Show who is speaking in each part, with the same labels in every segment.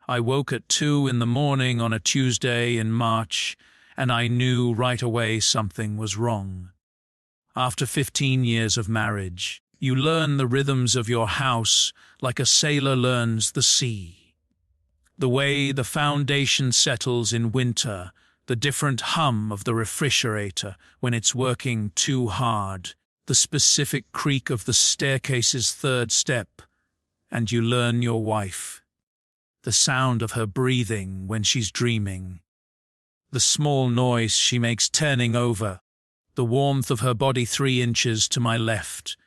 Speaker 1: I woke at 2 in the morning on a Tuesday in March, and I knew right away something was wrong. After 15 years of marriage, you learn the rhythms of your house like a sailor learns the sea. The way the foundation settles in winter, the different hum of the refrigerator when it's working too hard, the specific creak of the staircase's third step, and you learn your wife. The sound of her breathing when she's dreaming. The small noise she makes turning over. The warmth of her body 3 inches to my left.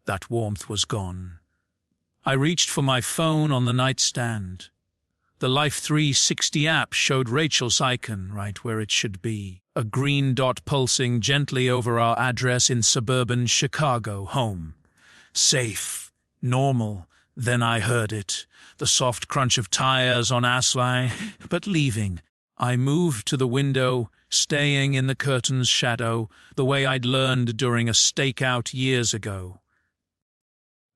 Speaker 1: That warmth was gone. I reached for my phone on the nightstand. The Life 360 app showed Rachel's icon right where it should be. A green dot pulsing gently over our address in suburban Chicago, home. Safe. Normal. Then I heard it. The soft crunch of tires on asphalt, but leaving. I moved to the window, staying in the curtain's shadow, the way I'd learned during a stakeout years ago.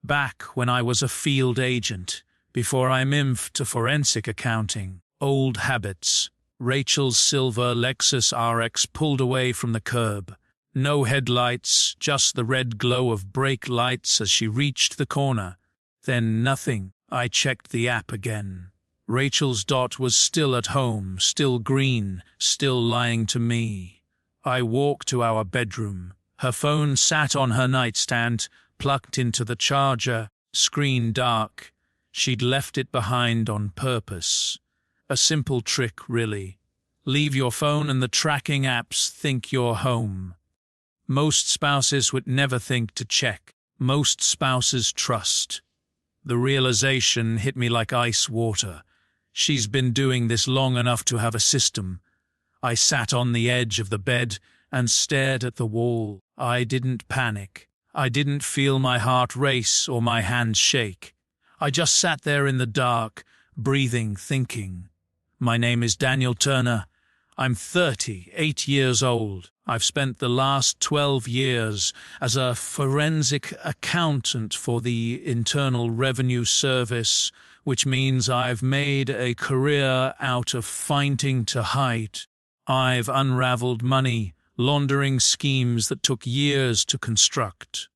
Speaker 1: Back when I was a field agent, before I moved to forensic accounting. Old habits. Rachel's silver Lexus RX pulled away from the curb. No headlights, just the red glow of brake lights as she reached the corner. Then nothing. I checked the app again. Rachel's dot was still at home, still green, still lying to me. I walked to our bedroom. Her phone sat on her nightstand, plugged into the charger, screen dark. She'd left it behind on purpose. A simple trick, really. Leave your phone and the tracking apps think you're home. Most spouses would never think to check. Most spouses trust. The realization hit me like ice water. She's been doing this long enough to have a system. I sat on the edge of the bed and stared at the wall. I didn't panic. I didn't feel my heart race or my hands shake. I just sat there in the dark, breathing, thinking. My name is Daniel Turner. I'm 38 years old. I've spent the last 12 years as a forensic accountant for the Internal Revenue Service, which means I've made a career out of finding to hide. I've unraveled money laundering schemes that took years to construct.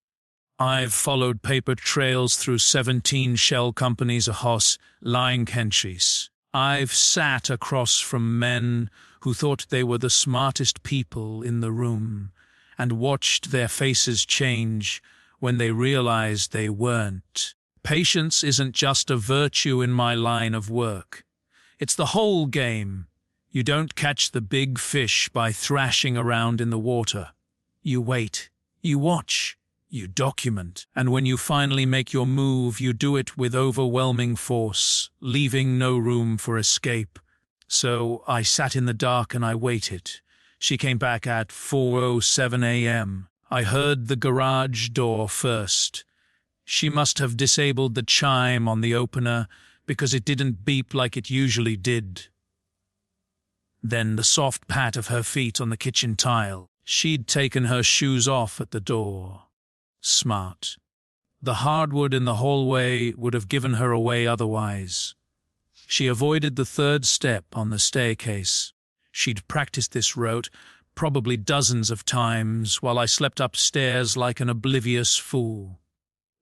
Speaker 1: I've followed paper trails through 17 shell companies across lying countries. I've sat across from men who thought they were the smartest people in the room and watched their faces change when they realized they weren't. Patience isn't just a virtue in my line of work. It's the whole game. You don't catch the big fish by thrashing around in the water. You wait. You watch. You document. And when you finally make your move, you do it with overwhelming force, leaving no room for escape. So I sat in the dark and I waited. She came back at 4:07 a.m. I heard the garage door first. She must have disabled the chime on the opener because it didn't beep like it usually did. Then the soft pat of her feet on the kitchen tile. She'd taken her shoes off at the door. Smart. The hardwood in the hallway would have given her away otherwise. She avoided the third step on the staircase. She'd practiced this route probably dozens of times while I slept upstairs like an oblivious fool.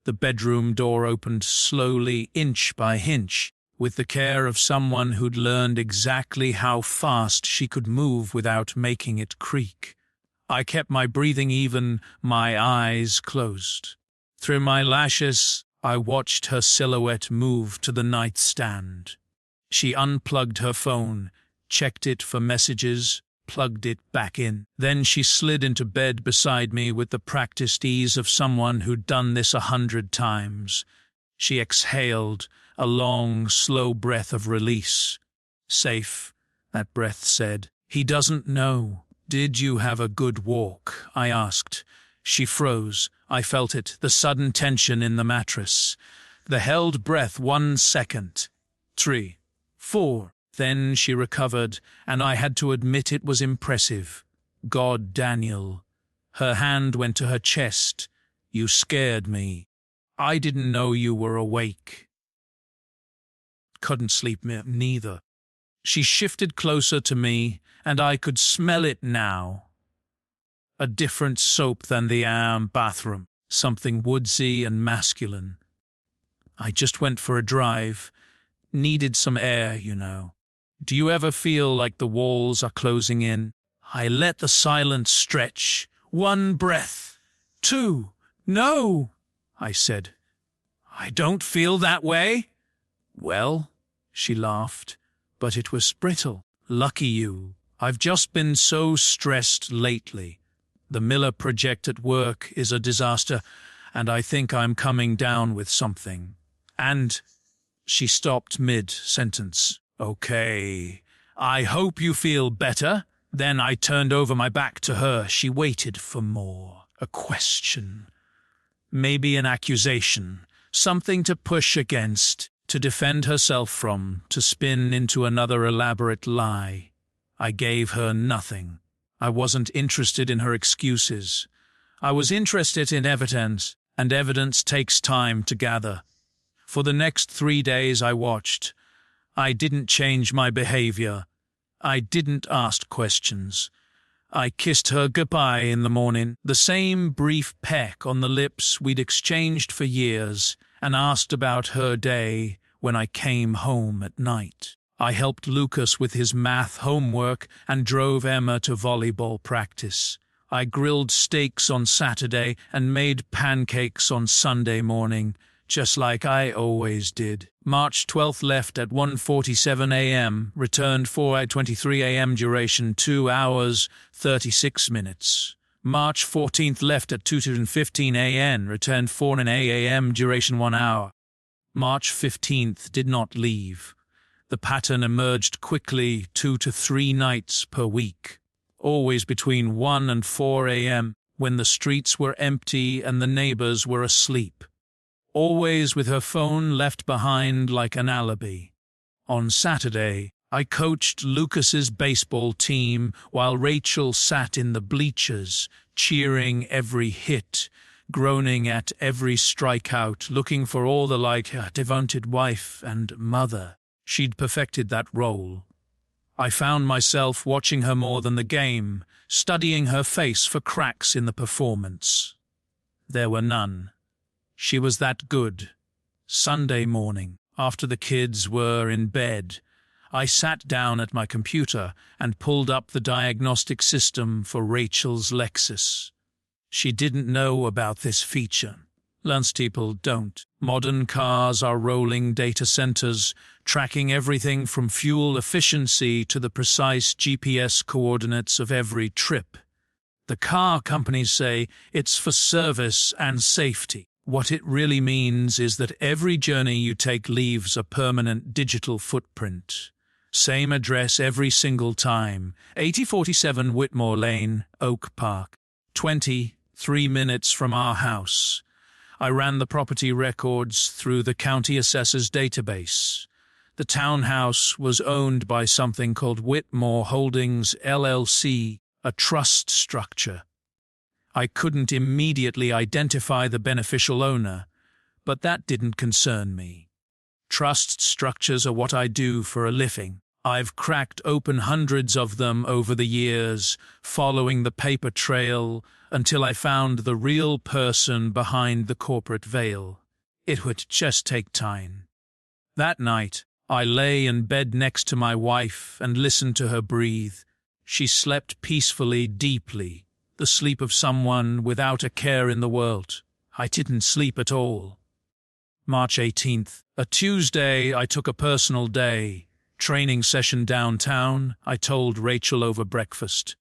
Speaker 1: The bedroom door opened slowly, inch by inch, with the care of someone who'd learned exactly how fast she could move without making it creak. I kept my breathing even, my eyes closed. Through my lashes, I watched her silhouette move to the nightstand. She unplugged her phone, checked it for messages, plugged it back in. Then she slid into bed beside me with the practiced ease of someone who'd done this 100 times. She exhaled, a long, slow breath of release. Safe, that breath said. He doesn't know. Did you have a good walk? I asked. She froze. I felt it, the sudden tension in the mattress. The held breath 1 second. 3, 4. Then she recovered, and I had to admit it was impressive. God, Daniel. Her hand went to her chest. You scared me. I didn't know you were awake. couldn't sleep neither. She shifted closer to me, and I could smell it now. A different soap than the bathroom, something woodsy and masculine. I just went for a drive. Needed some air, you know. Do you ever feel like the walls are closing in? I let the silence stretch. 1 breath. 2. No, I said. I don't feel that way. Well, she laughed, but it was brittle. Lucky you. I've just been so stressed lately. The Miller project at work is a disaster, and I think I'm coming down with something. And she stopped mid-sentence. Okay, I hope you feel better. Then I turned over my back to her. She waited for more. A question. Maybe an accusation. Something to push against, to defend herself from, to spin into another elaborate lie. I gave her nothing. I wasn't interested in her excuses. I was interested in evidence, and evidence takes time to gather. For the next 3 days I watched. I didn't change my behavior. I didn't ask questions. I kissed her goodbye in the morning, the same brief peck on the lips we'd exchanged for years, and asked about her day when I came home at night. I helped Lucas with his math homework and drove Emma to volleyball practice. I grilled steaks on Saturday and made pancakes on Sunday morning, just like I always did. March 12th left at 1:47 a.m., returned 4:23 a.m. duration 2 hours, 36 minutes. March 14th left at 2:15 a.m., returned 4 a.m. duration 1 hour. March 15th did not leave. The pattern emerged quickly, 2 to 3 nights per week. Always between 1 and 4 a.m., when the streets were empty and the neighbors were asleep. Always with her phone left behind like an alibi. On Saturday, I coached Lucas's baseball team while Rachel sat in the bleachers, cheering every hit, groaning at every strikeout, looking for all the like a devoted wife and mother. She'd perfected that role. I found myself watching her more than the game, studying her face for cracks in the performance. There were none. She was that good. Sunday morning, after the kids were in bed, I sat down at my computer and pulled up the diagnostic system for Rachel's Lexus. She didn't know about this feature. Lots of people don't. Modern cars are rolling data centers, tracking everything from fuel efficiency to the precise GPS coordinates of every trip. The car companies say it's for service and safety. What it really means is that every journey you take leaves a permanent digital footprint. Same address every single time. 8047 Whitmore Lane, Oak Park. 23 minutes from our house. I ran the property records through the county assessor's database. The townhouse was owned by something called Whitmore Holdings LLC, a trust structure. I couldn't immediately identify the beneficial owner, but that didn't concern me. Trust structures are what I do for a living. I've cracked open hundreds of them over the years, following the paper trail until I found the real person behind the corporate veil. It would just take time. That night, I lay in bed next to my wife and listened to her breathe. She slept peacefully, deeply, the sleep of someone without a care in the world. I didn't sleep at all. March 18th, a Tuesday, I took a personal day. Training session downtown, I told Rachel over breakfast.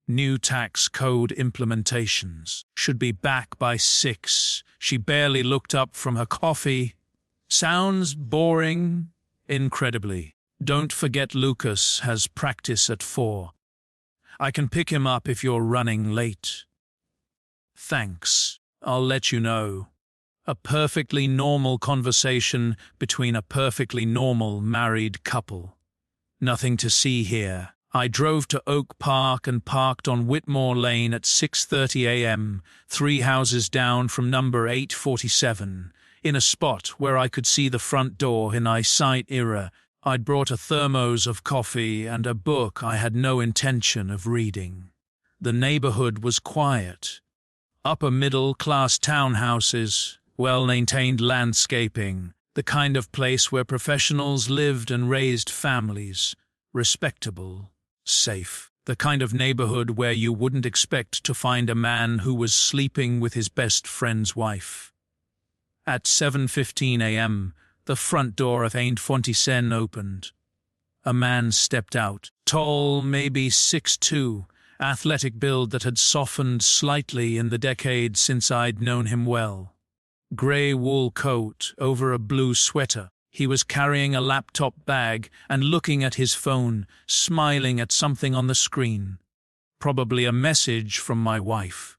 Speaker 1: New tax code implementations. Should be back by 6. She barely looked up from her coffee. Sounds boring? Incredibly. Don't forget Lucas has practice at 4. I can pick him up if you're running late. Thanks. I'll let you know. A perfectly normal conversation between a perfectly normal married couple. Nothing to see here. I drove to Oak Park and parked on Whitmore Lane at 6:30 a.m., 3 houses down from number 847. in a spot where I could see the front door in eyesight era. I'd brought a thermos of coffee and a book I had no intention of reading. The neighborhood was quiet. Upper-middle-class townhouses, well-maintained landscaping, the kind of place where professionals lived and raised families, respectable, safe. The kind of neighborhood where you wouldn't expect to find a man who was sleeping with his best friend's wife. At 7:15 a.m., the front door of Aint Fontisen opened. A man stepped out, tall, maybe 6'2", athletic build that had softened slightly in the decade since I'd known him well. Grey wool coat over a blue sweater. He was carrying a laptop bag and looking at his phone, smiling at something on the screen. Probably a message from my wife.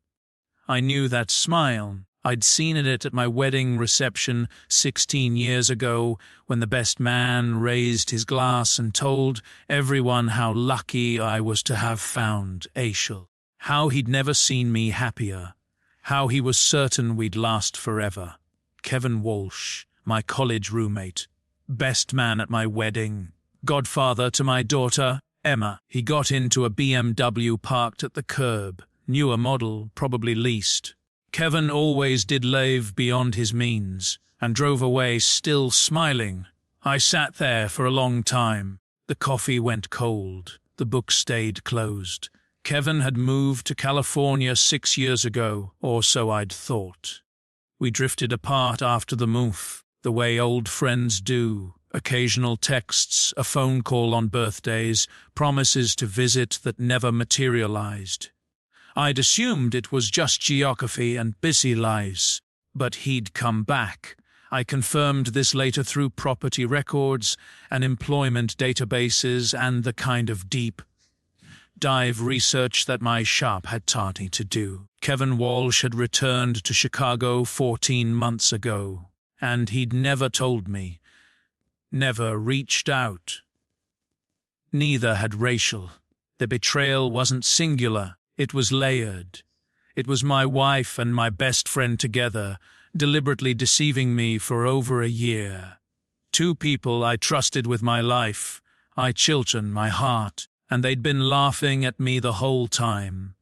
Speaker 1: I knew that smile. I'd seen it at my wedding reception 16 years ago, when the best man raised his glass and told everyone how lucky I was to have found Aishel. How he'd never seen me happier. How he was certain we'd last forever. Kevin Walsh, my college roommate, best man at my wedding, godfather to my daughter, Emma. He got into a BMW parked at the curb, newer model, probably leased. Kevin always did live beyond his means, and drove away still smiling. I sat there for a long time. The coffee went cold. The book stayed closed. Kevin had moved to California 6 years ago, or so I'd thought. We drifted apart after the move, the way old friends do. Occasional texts, a phone call on birthdays, promises to visit that never materialized. I'd assumed it was just geography and busy lives, but he'd come back. I confirmed this later through property records and employment databases and the kind of deep dive research that my shop had taught me to do. Kevin Walsh had returned to Chicago 14 months ago, and he'd never told me, never reached out. Neither had Rachel. The betrayal wasn't singular, it was layered. It was my wife and my best friend together, deliberately deceiving me for over a year. Two people I trusted with my life, my children, my heart, and they'd been laughing at me the whole time.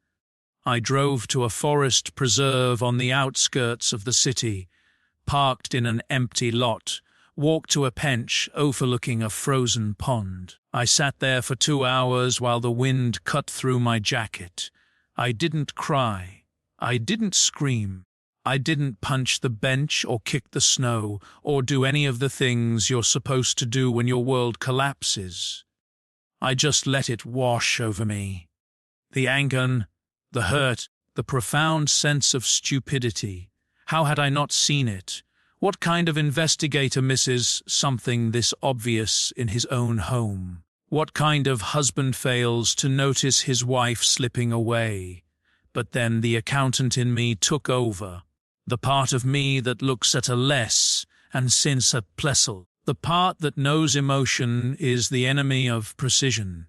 Speaker 1: I drove to a forest preserve on the outskirts of the city, parked in an empty lot, walked to a bench overlooking a frozen pond. I sat there for 2 hours while the wind cut through my jacket. I didn't cry. I didn't scream. I didn't punch the bench or kick the snow or do any of the things you're supposed to do when your world collapses. I just let it wash over me. The anger, the hurt, the profound sense of stupidity. How had I not seen it? What kind of investigator misses something this obvious in his own home? What kind of husband fails to notice his wife slipping away? But then the accountant in me took over. The part of me that looks at a less and since a plessel. The part that knows emotion is the enemy of precision.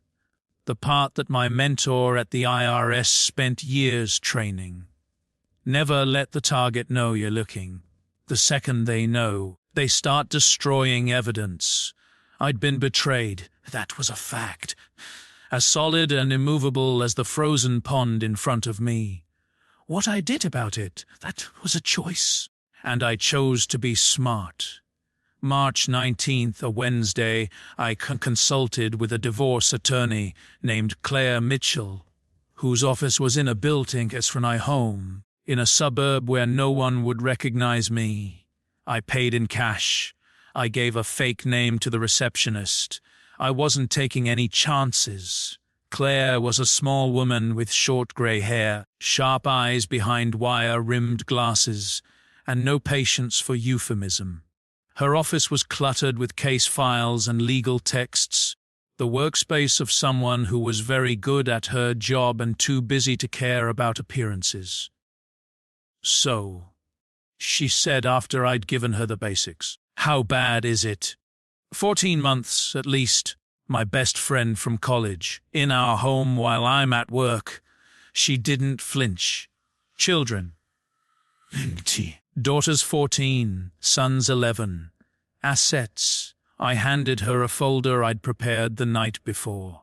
Speaker 1: The part that my mentor at the IRS spent years training. Never let the target know you're looking. The second they know, they start destroying evidence. I'd been betrayed. That was a fact. As solid and immovable as the frozen pond in front of me. What I did about it, that was a choice. And I chose to be smart. March 19th, a Wednesday, I consulted with a divorce attorney named Claire Mitchell, whose office was in a building as from my home, in a suburb where no one would recognize me. I paid in cash. I gave a fake name to the receptionist. I wasn't taking any chances. Claire was a small woman with short grey hair, sharp eyes behind wire-rimmed glasses, and no patience for euphemism. Her office was cluttered with case files and legal texts, the workspace of someone who was very good at her job and too busy to care about appearances. "So," she said after I'd given her the basics, "how bad is it?" 14 months, at least. My best friend from college, in our home while I'm at work. She didn't flinch. Children. Daughters 14, sons 11. Assets. I handed her a folder I'd prepared the night before.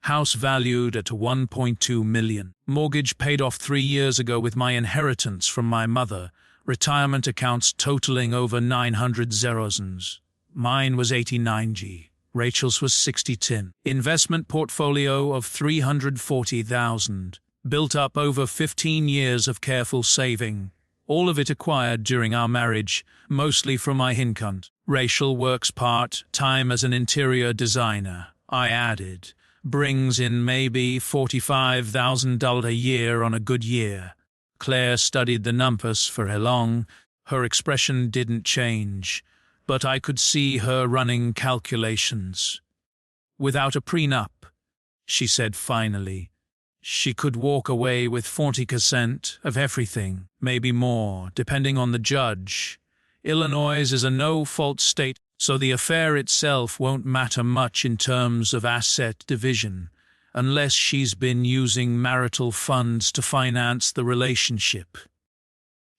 Speaker 1: House valued at 1.2 million. Mortgage paid off 3 years ago with my inheritance from my mother. Retirement accounts totaling over 900 zerozens. Mine was 89G. Rachel's was 6010. Investment portfolio of 340,000. Built up over 15 years of careful saving. All of it acquired during our marriage, mostly from my income. Rachel works part-time as an interior designer. I added. Brings in maybe $45,000 a year on a good year. Claire studied the numbers for her long. Her expression didn't change, but I could see her running calculations. Without a prenup, she said finally, she could walk away with 40% of everything, maybe more, depending on the judge. Illinois is a no-fault state, so the affair itself won't matter much in terms of asset division, unless she's been using marital funds to finance the relationship.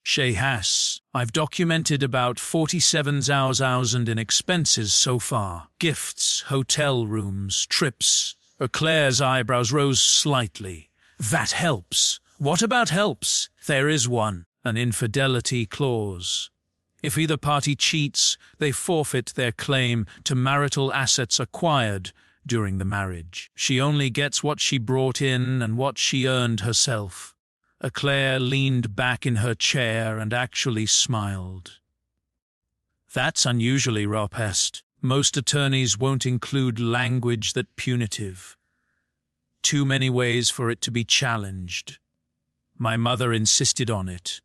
Speaker 1: She has. I've documented about 47,000 in expenses so far. Gifts, hotel rooms, trips. Claire's eyebrows rose slightly. That helps. What about helps? There is one. An infidelity clause. If either party cheats, they forfeit their claim to marital assets acquired during the marriage. She only gets what she brought in and what she earned herself. Claire leaned back in her chair and actually smiled. That's unusually rapist. Most attorneys won't include language that's punitive. Too many ways for it to be challenged. My mother insisted on it.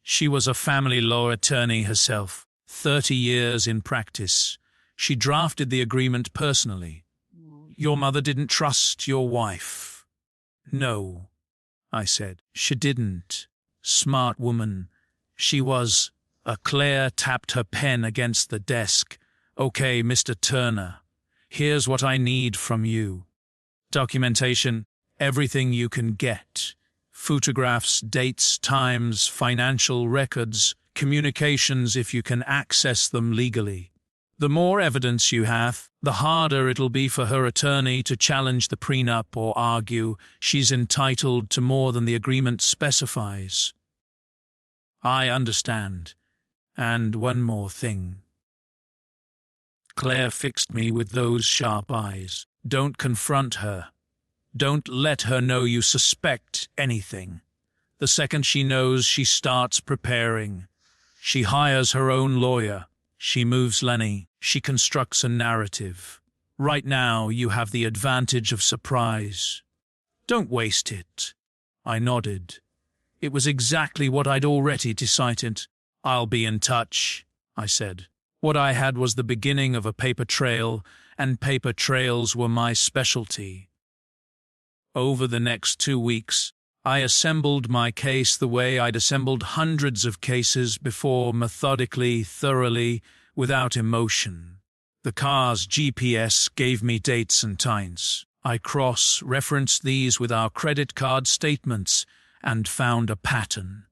Speaker 1: She was a family law attorney herself, 30 years in practice. She drafted the agreement personally. Your mother didn't trust your wife. No, I said. She didn't. Smart woman. She was. Claire tapped her pen against the desk. Okay, Mr. Turner. Here's what I need from you. Documentation. Everything you can get. Photographs, dates, times, financial records, communications if you can access them legally. The more evidence you have, the harder it'll be for her attorney to challenge the prenup or argue she's entitled to more than the agreement specifies. I understand. And one more thing. Claire fixed me with those sharp eyes. Don't confront her. Don't let her know you suspect anything. The second she knows, she starts preparing. She hires her own lawyer. She moves Lenny. She constructs a narrative. Right now, you have the advantage of surprise. Don't waste it. I nodded. It was exactly what I'd already decided. I'll be in touch, I said. What I had was the beginning of a paper trail, and paper trails were my specialty. Over the next 2 weeks, I assembled my case the way I'd assembled hundreds of cases before, methodically, thoroughly, without emotion. The car's GPS gave me dates and times. I cross-referenced these with our credit card statements and found a pattern.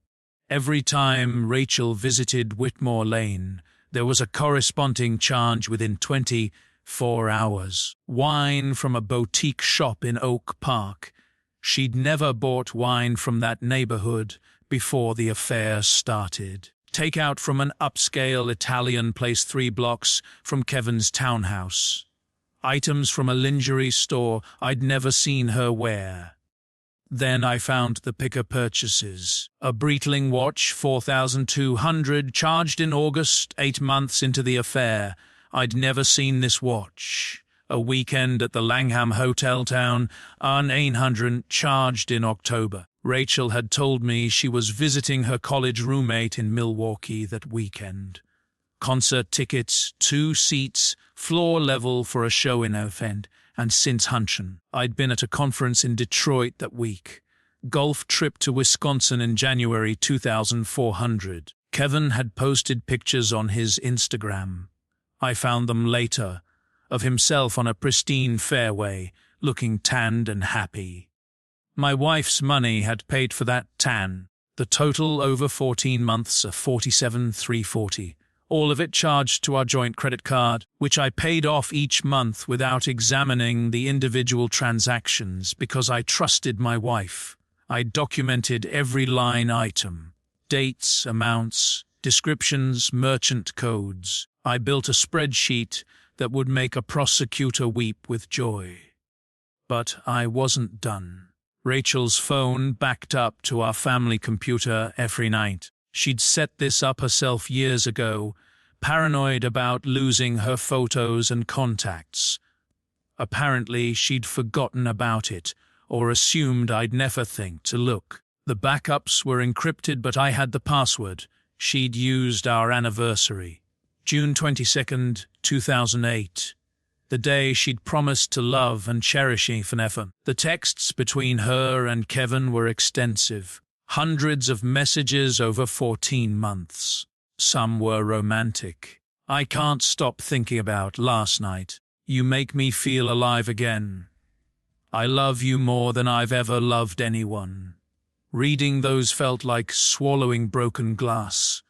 Speaker 1: Every time Rachel visited Whitmore Lane, there was a corresponding charge within 24 hours. Wine from a boutique shop in Oak Park. She'd never bought wine from that neighborhood before the affair started. Takeout from an upscale Italian place 3 blocks from Kevin's townhouse. Items from a lingerie store I'd never seen her wear. Then I found the picker purchases. A Breitling watch, 4,200, charged in August, 8 months into the affair. I'd never seen this watch. A weekend at the Langham Hotel town, an 800, charged in October. Rachel had told me she was visiting her college roommate in Milwaukee that weekend. Concert tickets, 2 seats, floor level for a show in Offend, and since Hunchen. I'd been at a conference in Detroit that week. Golf trip to Wisconsin in January 2400. Kevin had posted pictures on his Instagram. I found them later, of himself on a pristine fairway, looking tanned and happy. My wife's money had paid for that tan. The total over 14 months are $47,340. All of it charged to our joint credit card, which I paid off each month without examining the individual transactions because I trusted my wife. I documented every line item, dates, amounts, descriptions, merchant codes. I built a spreadsheet that would make a prosecutor weep with joy. But I wasn't done. Rachel's phone backed up to our family computer every night. She'd set this up herself years ago, paranoid about losing her photos and contacts. Apparently, she'd forgotten about it, or assumed I'd never think to look. The backups were encrypted, but I had the password. She'd used our anniversary, June 22nd, 2008. The day she'd promised to love and cherish me forever. The texts between her and Kevin were extensive. Hundreds of messages over 14 months. Some were romantic. I can't stop thinking about last night. You make me feel alive again. I love you more than I've ever loved anyone. Reading those felt like swallowing broken glass.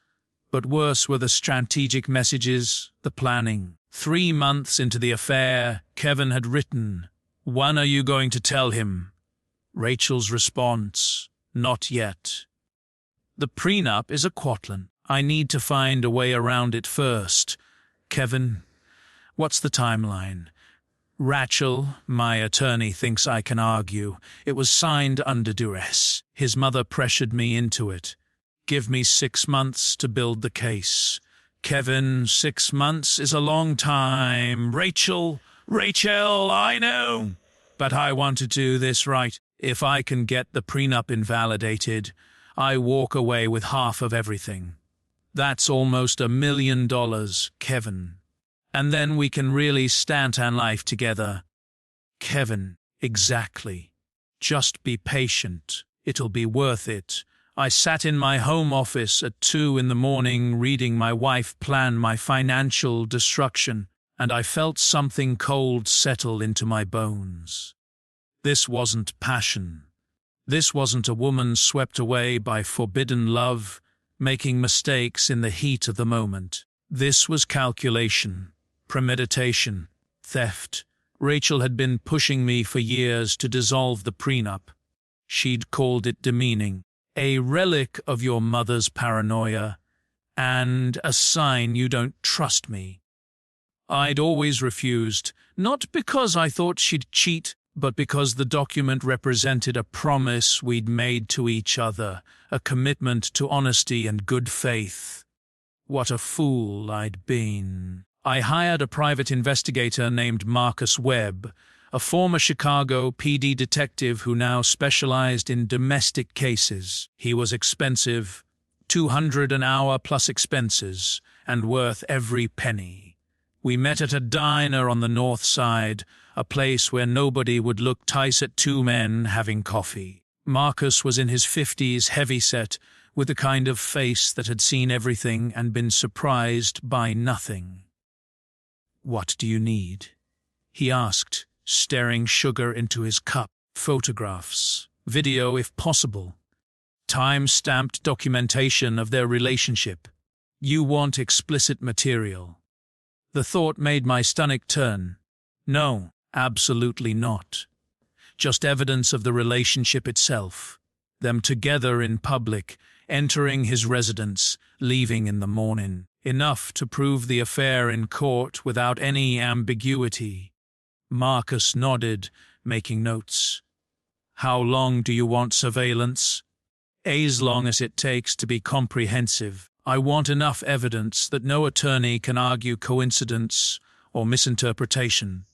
Speaker 1: But worse were the strategic messages, the planning. 3 months into the affair, Kevin had written, "When are you going to tell him?" Rachel's response, "Not yet." The prenup is a quatlan. I need to find a way around it first. Kevin, what's the timeline? Rachel, my attorney, thinks I can argue. It was signed under duress. His mother pressured me into it. Give me 6 months to build the case. Kevin, 6 months is a long time. Rachel, I know. But I want to do this right. If I can get the prenup invalidated, I walk away with half of everything. That's almost $1 million, Kevin. And then we can really stand our life together. Kevin, exactly. Just be patient. It'll be worth it. I sat in my home office at 2 a.m. reading my wife plan my financial destruction, and I felt something cold settle into my bones. This wasn't passion. This wasn't a woman swept away by forbidden love, making mistakes in the heat of the moment. This was calculation, premeditation, theft. Rachel had been pushing me for years to dissolve the prenup. She'd called it demeaning, a relic of your mother's paranoia, and a sign you don't trust me. I'd always refused, not because I thought she'd cheat, but because the document represented a promise we'd made to each other, a commitment to honesty and good faith. What a fool I'd been. I hired a private investigator named Marcus Webb, a former Chicago PD detective who now specialized in domestic cases. He was expensive, $200 an hour plus expenses, and worth every penny. We met at a diner on the north side, a place where nobody would look twice at 2 men having coffee. Marcus was in his 50s, heavyset, with the kind of face that had seen everything and been surprised by nothing. "What do you need?" he asked, staring sugar into his cup. "Photographs, video if possible, time-stamped documentation of their relationship. You want explicit material." The thought made my stomach turn. No, absolutely not. Just evidence of the relationship itself. Them together in public, entering his residence, leaving in the morning. Enough to prove the affair in court without any ambiguity. Marcus nodded, making notes. "How long do you want surveillance?" "As long as it takes to be comprehensive. I want enough evidence that no attorney can argue coincidence or misinterpretation."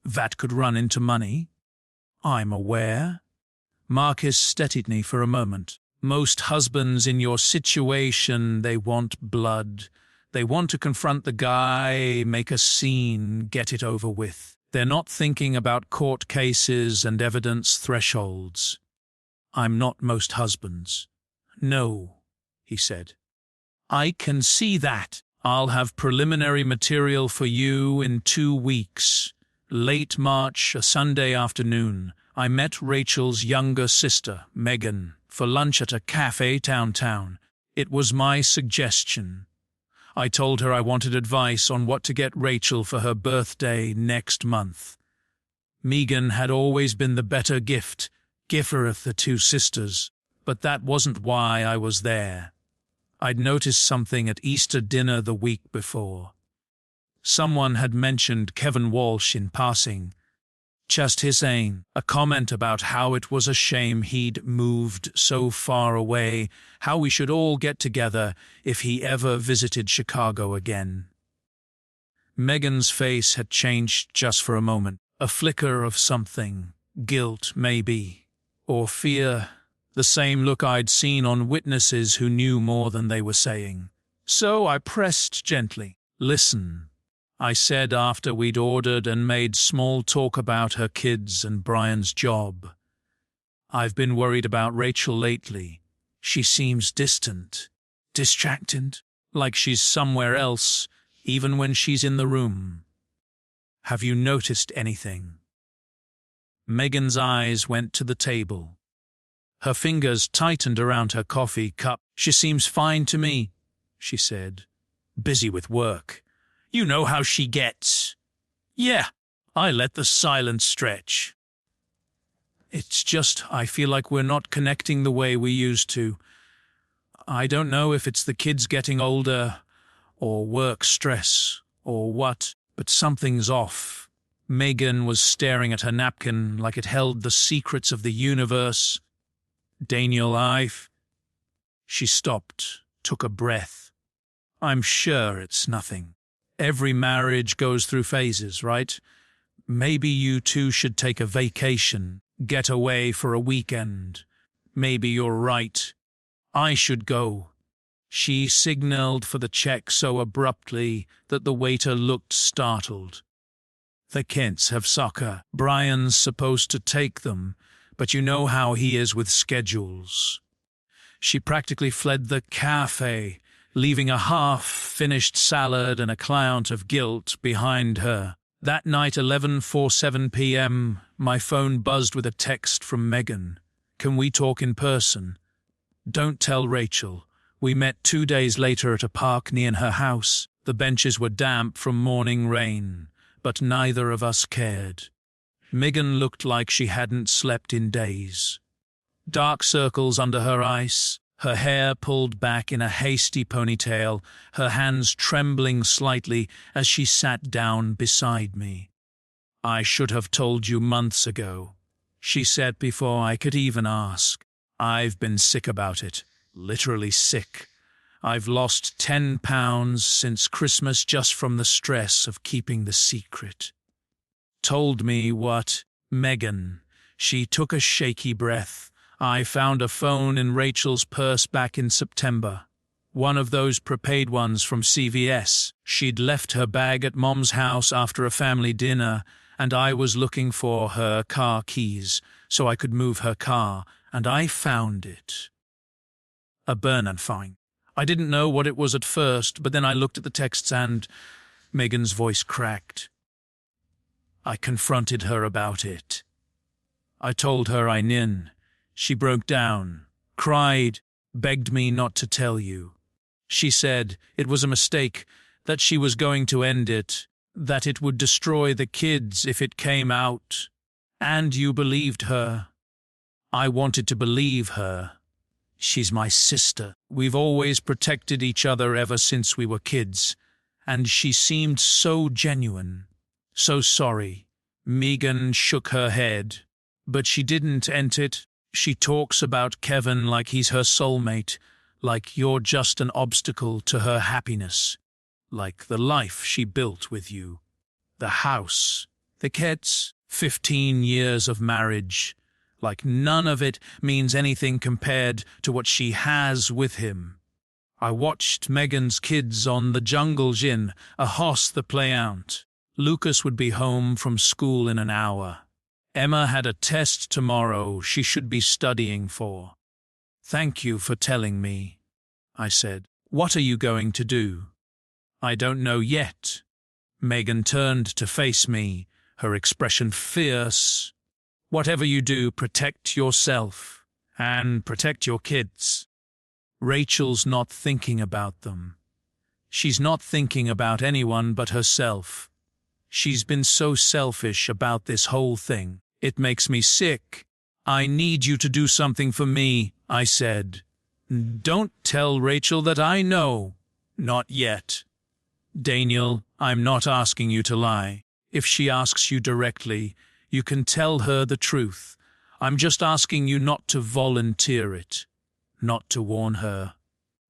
Speaker 1: "That could run into money." "I'm aware." Marcus steadied me for a moment. "Most husbands in your situation, they want blood. They want to confront the guy, make a scene, get it over with. They're not thinking about court cases and evidence thresholds." "I'm not most husbands." "No," he said. "I can see that. I'll have preliminary material for you in 2 weeks. Late March, a Sunday afternoon, I met Rachel's younger sister, Megan, for lunch at a cafe downtown. It was my suggestion. I told her I wanted advice on what to get Rachel for her birthday next month. Megan had always been the better giver of the two sisters, but that wasn't why I was there. I'd noticed something at Easter dinner the week before. Someone had mentioned Kevin Walsh in passing. Just his saying, a comment about how it was a shame he'd moved so far away, how we should all get together if he ever visited Chicago again. Megan's face had changed just for a moment, a flicker of something, guilt maybe, or fear, the same look I'd seen on witnesses who knew more than they were saying. So I pressed gently. "Listen," I said after we'd ordered and made small talk about her kids and Brian's job. "I've been worried about Rachel lately. She seems distant, distracted, like she's somewhere else, even when she's in the room. Have you noticed anything?" Megan's eyes went to the table. Her fingers tightened around her coffee cup. "She seems fine to me," she said. "Busy with work. You know how she gets." "Yeah," I let the silence stretch. "It's just I feel like we're not connecting the way we used to. I don't know if it's the kids getting older, or work stress, or what, but something's off." Megan was staring at her napkin like it held the secrets of the universe. "Daniel, She stopped, took a breath. "I'm sure it's nothing. Every marriage goes through phases, right? Maybe you two should take a vacation, get away for a weekend. Maybe you're right. I should go." She signaled for the check so abruptly that the waiter looked startled. "The kids have soccer. Brian's supposed to take them, but you know how he is with schedules." She practically fled the cafe, leaving a half-finished salad and a cloud of guilt behind her. That night, 11:47 p.m., my phone buzzed with a text from Megan. "Can we talk in person? Don't tell Rachel. We met 2 days later at a park near her house. The benches were damp from morning rain, but neither of us cared." Megan looked like she hadn't slept in days. Dark circles under her eyes, her hair pulled back in a hasty ponytail, her hands trembling slightly as she sat down beside me. "I should have told you months ago," she said before I could even ask. "I've been sick about it, literally sick. I've lost 10 pounds since Christmas just from the stress of keeping the secret." "Told me what?" "Megan." She took a shaky breath. "I found a phone in Rachel's purse back in September. One of those prepaid ones from CVS. She'd left her bag at Mom's house after a family dinner, and I was looking for her car keys so I could move her car, and I found it. A burn-and find. I didn't know what it was at first, but then I looked at the texts and..." Megan's voice cracked. "I confronted her about it. I told her I knew. She broke down, cried, begged me not to tell you. She said it was a mistake, that she was going to end it, that it would destroy the kids if it came out. And you believed her." I wanted to believe her. She's my sister. We've always protected each other ever since we were kids, and she seemed so genuine, so sorry. Megan shook her head, but she didn't end it. She talks about Kevin like he's her soulmate, like you're just an obstacle to her happiness, like the life she built with you. The house, the kids, 15 years of marriage, like none of it means anything compared to what she has with him. I watched Megan's kids on the jungle gym, a house the play out. Lucas would be home from school in an hour. Emma had a test tomorrow she should be studying for. "Thank you for telling me," I said. "What are you going to do?" "I don't know yet." Megan turned to face me, her expression fierce. "Whatever you do, protect yourself And protect your kids. Rachel's not thinking about them. She's not thinking about anyone but herself. She's been so selfish about this whole thing. It makes me sick. I need you to do something for me, I said. Don't tell Rachel that I know. Not yet. Daniel, I'm not asking you to lie. If she asks you directly, you can tell her the truth. I'm just asking you not to volunteer it, not to warn her.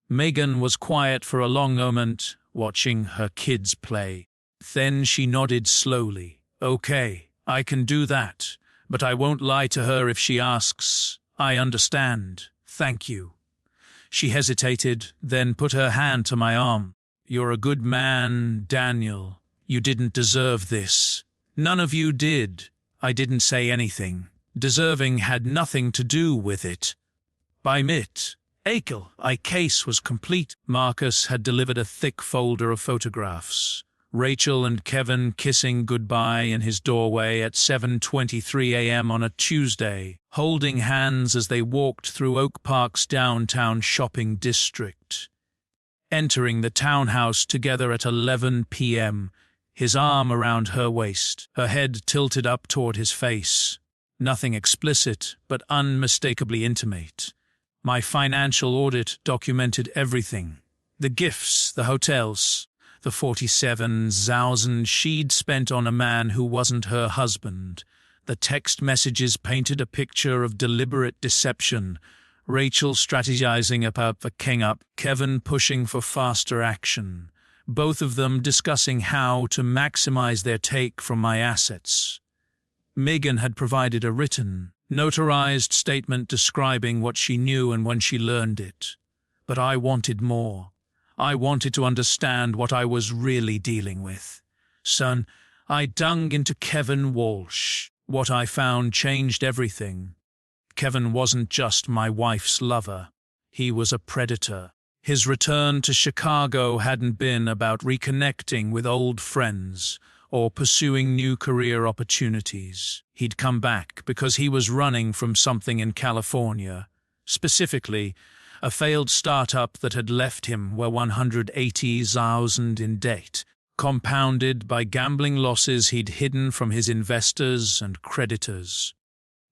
Speaker 1: Megan was quiet for a long moment, watching her kids play. Then she nodded slowly. Okay, I can do that, but I won't lie to her if she asks. I understand. Thank you. She hesitated, then put her hand to my arm. You're a good man, Daniel. You didn't deserve this. None of you did. I didn't say anything. Deserving had nothing to do with it. By mit. Akel, I case was complete. Marcus had delivered a thick folder of photographs. Rachel and Kevin kissing goodbye in his doorway at 7:23 a.m. on a Tuesday, holding hands as they walked through Oak Park's downtown shopping district. Entering the townhouse together at 11 p.m., his arm around her waist, her head tilted up toward his face. Nothing explicit, but unmistakably intimate. My financial audit documented everything. The gifts, the hotels, the 47,000 she'd spent on a man who wasn't her husband. The text messages painted a picture of deliberate deception. Rachel strategizing about the king-up, Kevin pushing for faster action. Both of them discussing how to maximize their take from my assets. Megan had provided a written, notarized statement describing what she knew and when she learned it. But I wanted more. I wanted to understand what I was really dealing with. Son, I dug into Kevin Walsh. What I found changed everything. Kevin wasn't just my wife's lover. He was a predator. His return to Chicago hadn't been about reconnecting with old friends or pursuing new career opportunities. He'd come back because he was running from something in California, specifically a failed startup that had left him where 180,000 in debt, compounded by gambling losses he'd hidden from his investors and creditors.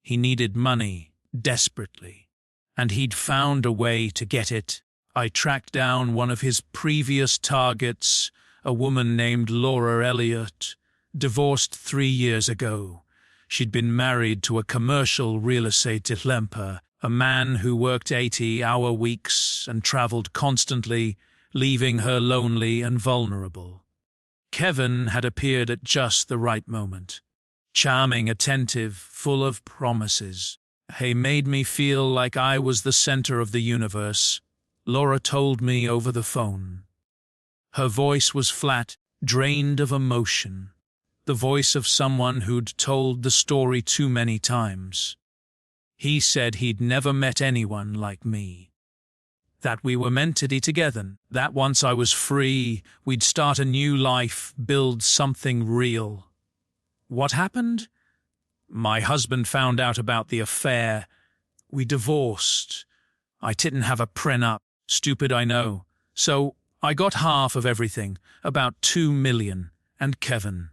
Speaker 1: He needed money, desperately, and he'd found a way to get it. I tracked down one of his previous targets, a woman named Laura Elliott, divorced 3 years ago. She'd been married to a commercial real estate developer, a man who worked 80-hour weeks and traveled constantly, leaving her lonely and vulnerable. Kevin had appeared at just the right moment. Charming, attentive, full of promises. He made me feel like I was the center of the universe. Laura told me over the phone. Her voice was flat, drained of emotion. The voice of someone who'd told the story too many times. He said he'd never met anyone like me. That we were meant to be together. That once I was free, we'd start a new life, build something real. What happened? My husband found out about the affair. We divorced. I didn't have a prenup. Stupid, I know. So I got half of everything, about $2 million, and Kevin.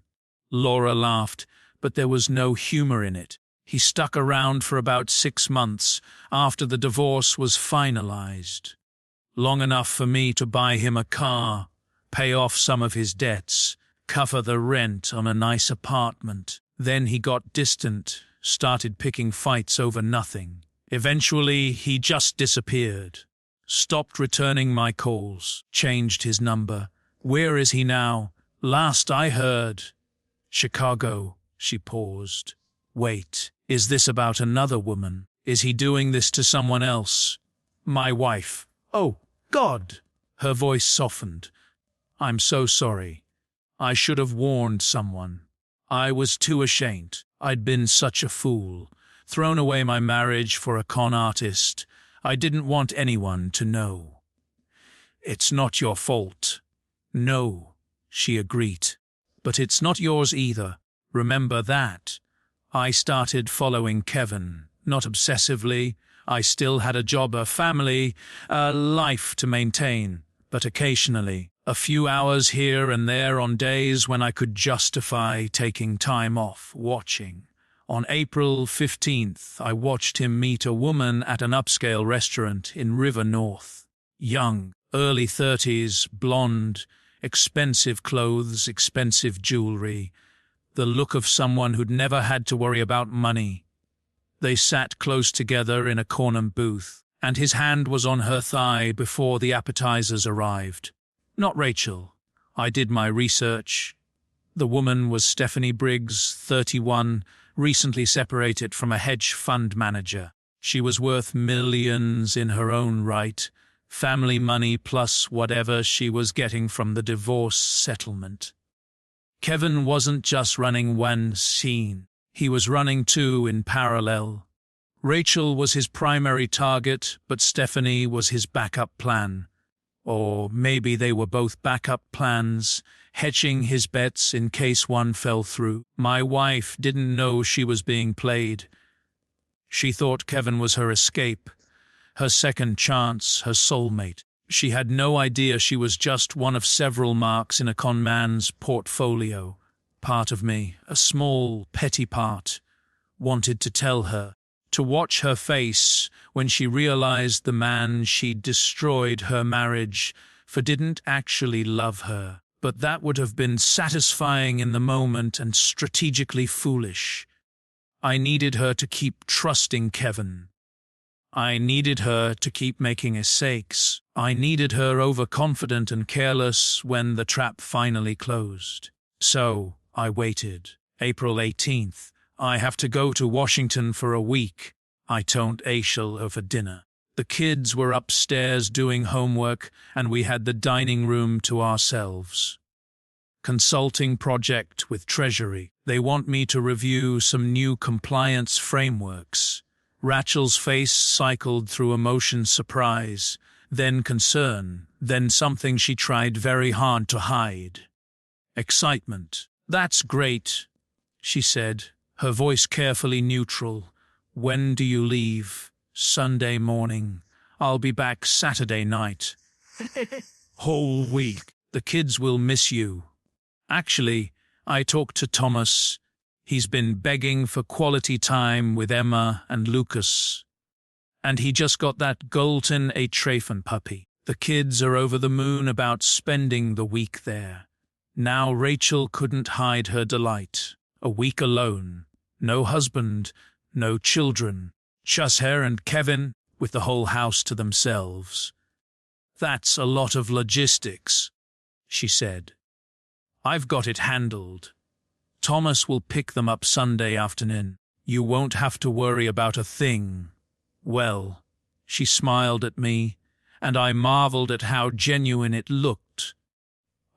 Speaker 1: Laura laughed, but there was no humor in it. He stuck around for about 6 months after the divorce was finalized. Long enough for me to buy him a car, pay off some of his debts, cover the rent on a nice apartment. Then he got distant, started picking fights over nothing. Eventually, he just disappeared. Stopped returning my calls, changed his number. Where is he now? Last I heard. Chicago, she paused. Wait, is this about another woman? Is he doing this to someone else? My wife. Oh, God! Her voice softened. I'm so sorry. I should have warned someone. I was too ashamed. I'd been such a fool. Thrown away my marriage for a con artist. I didn't want anyone to know. It's not your fault. No, she agreed. But it's not yours either. Remember that. I started following Kevin, not obsessively. I still had a job, a family, a life to maintain, but occasionally, a few hours here and there on days when I could justify taking time off, watching. On April 15th, I watched him meet a woman at an upscale restaurant in River North. Young, early 30s, blonde, expensive clothes, expensive jewelry, the look of someone who'd never had to worry about money. They sat close together in a corner booth, and his hand was on her thigh before the appetizers arrived. Not Rachel. I did my research. The woman was Stephanie Briggs, 31, recently separated from a hedge fund manager. She was worth millions in her own right, family money plus whatever she was getting from the divorce settlement. Kevin wasn't just running one scene. He was running two in parallel. Rachel was his primary target, but Stephanie was his backup plan. Or maybe they were both backup plans, hedging his bets in case one fell through. My wife didn't know she was being played. She thought Kevin was her escape, her second chance, her soulmate. She had no idea she was just one of several marks in a con man's portfolio. Part of me, a small, petty part, wanted to tell her, to watch her face when she realized the man she'd destroyed her marriage for didn't actually love her. But that would have been satisfying in the moment and strategically foolish. I needed her to keep trusting Kevin. I needed her to keep making mistakes. I needed her overconfident and careless when the trap finally closed. So I waited. April 18th. I have to go to Washington for a week. I told Aishel over dinner. The kids were upstairs doing homework, and we had the dining room to ourselves. Consulting project with Treasury. They want me to review some new compliance frameworks. Rachel's face cycled through emotion, surprise, then concern, then something she tried very hard to hide. Excitement. That's great, she said, her voice carefully neutral. When do you leave? Sunday morning. I'll be back Saturday night. Whole week. The kids will miss you. Actually, I talked to Thomas. He's been begging for quality time with Emma and Lucas. And he just got that Golden Trafen puppy. The kids are over the moon about spending the week there. Now Rachel couldn't hide her delight. A week alone. No husband, no children. Just her and Kevin, with the whole house to themselves. That's a lot of logistics, she said. I've got it handled. Thomas will pick them up Sunday afternoon. You won't have to worry about a thing. Well, she smiled at me, and I marveled at how genuine it looked.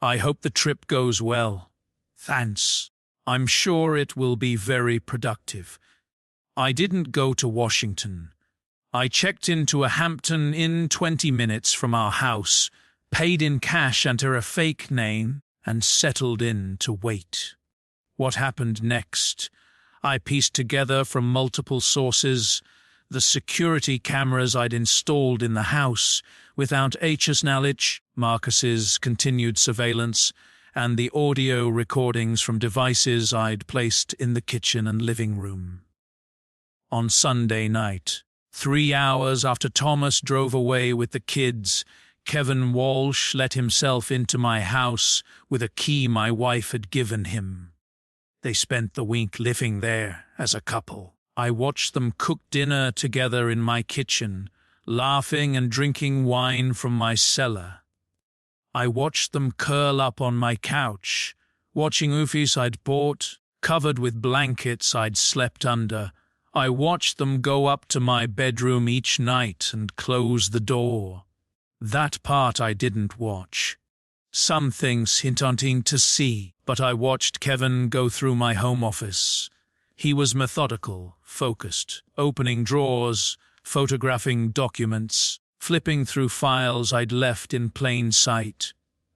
Speaker 1: I hope the trip goes well. Thanks. I'm sure it will be very productive. I didn't go to Washington. I checked into a Hampton Inn 20 minutes from our house, paid in cash under a fake name, and settled in to wait. What happened next? I pieced together from multiple sources the security cameras I'd installed in the house, without H's knowledge, Marcus's continued surveillance, and the audio recordings from devices I'd placed in the kitchen and living room. On Sunday night, 3 hours after Thomas drove away with the kids, Kevin Walsh let himself into my house with a key my wife had given him. They spent the week living there as a couple. I watched them cook dinner together in my kitchen, laughing and drinking wine from my cellar. I watched them curl up on my couch, watching movies I'd bought, covered with blankets I'd slept under. I watched them go up to my bedroom each night and close the door. That part I didn't watch. Some things hinting to see, but I watched Kevin go through my home office. He was methodical, focused, opening drawers, photographing documents, flipping through files I'd left in plain sight,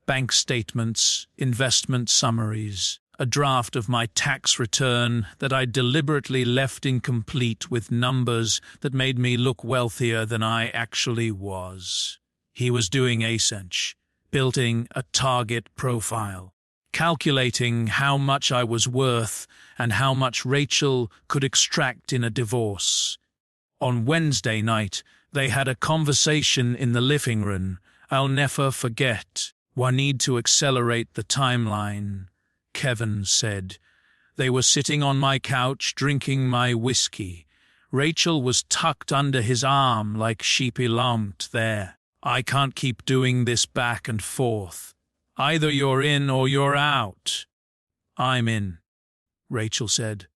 Speaker 1: bank statements, investment summaries. a draft of my tax return that I deliberately left incomplete with numbers that made me look wealthier than I actually was. He was doing Ascench, building a target profile, calculating how much I was worth and how much Rachel could extract in a divorce. On Wednesday night, they had a conversation in the living room I'll never forget. "We need to accelerate the timeline," Kevin said. They were sitting on my couch drinking my whiskey. Rachel was tucked under his arm like she belonged there. "I can't keep doing this back and forth. Either you're in or you're out." "I'm in," Rachel said.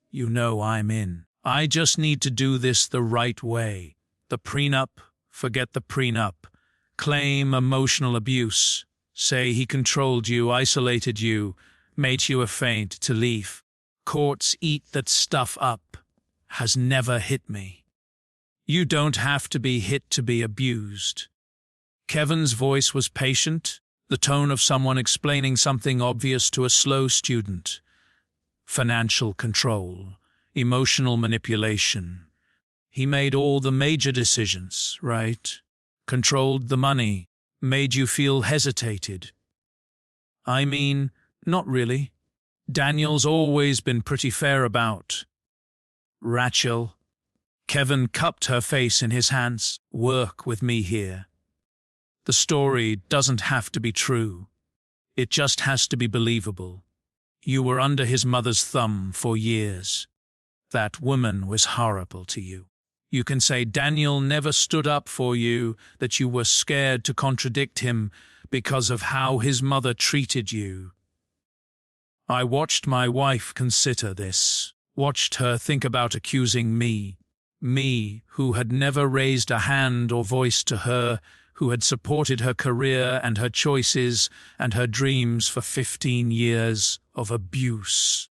Speaker 1: "You know I'm in. I just need to do this the right way. The prenup, forget the prenup. Claim emotional abuse. Say he controlled you, isolated you, made you afraid to leave. Courts eat that stuff up. Has never hit me. You don't have to be hit to be abused." Kevin's voice was patient, the tone of someone explaining something obvious to a slow student. Financial control, emotional manipulation. He made all the major decisions, right? Controlled the money, made you feel hesitated. I mean, not really. Daniel's always been pretty fair about. Rachel. Kevin cupped her face in his hands. "Work with me here. The story doesn't have to be true. It just has to be believable. You were under his mother's thumb for years. That woman was horrible to you. You can say Daniel never stood up for you, that you were scared to contradict him because of how his mother treated you. I watched my wife consider this, watched her think about accusing me who had never raised a hand or voice to her, who had supported her career and her choices and her dreams for 15 years of abuse.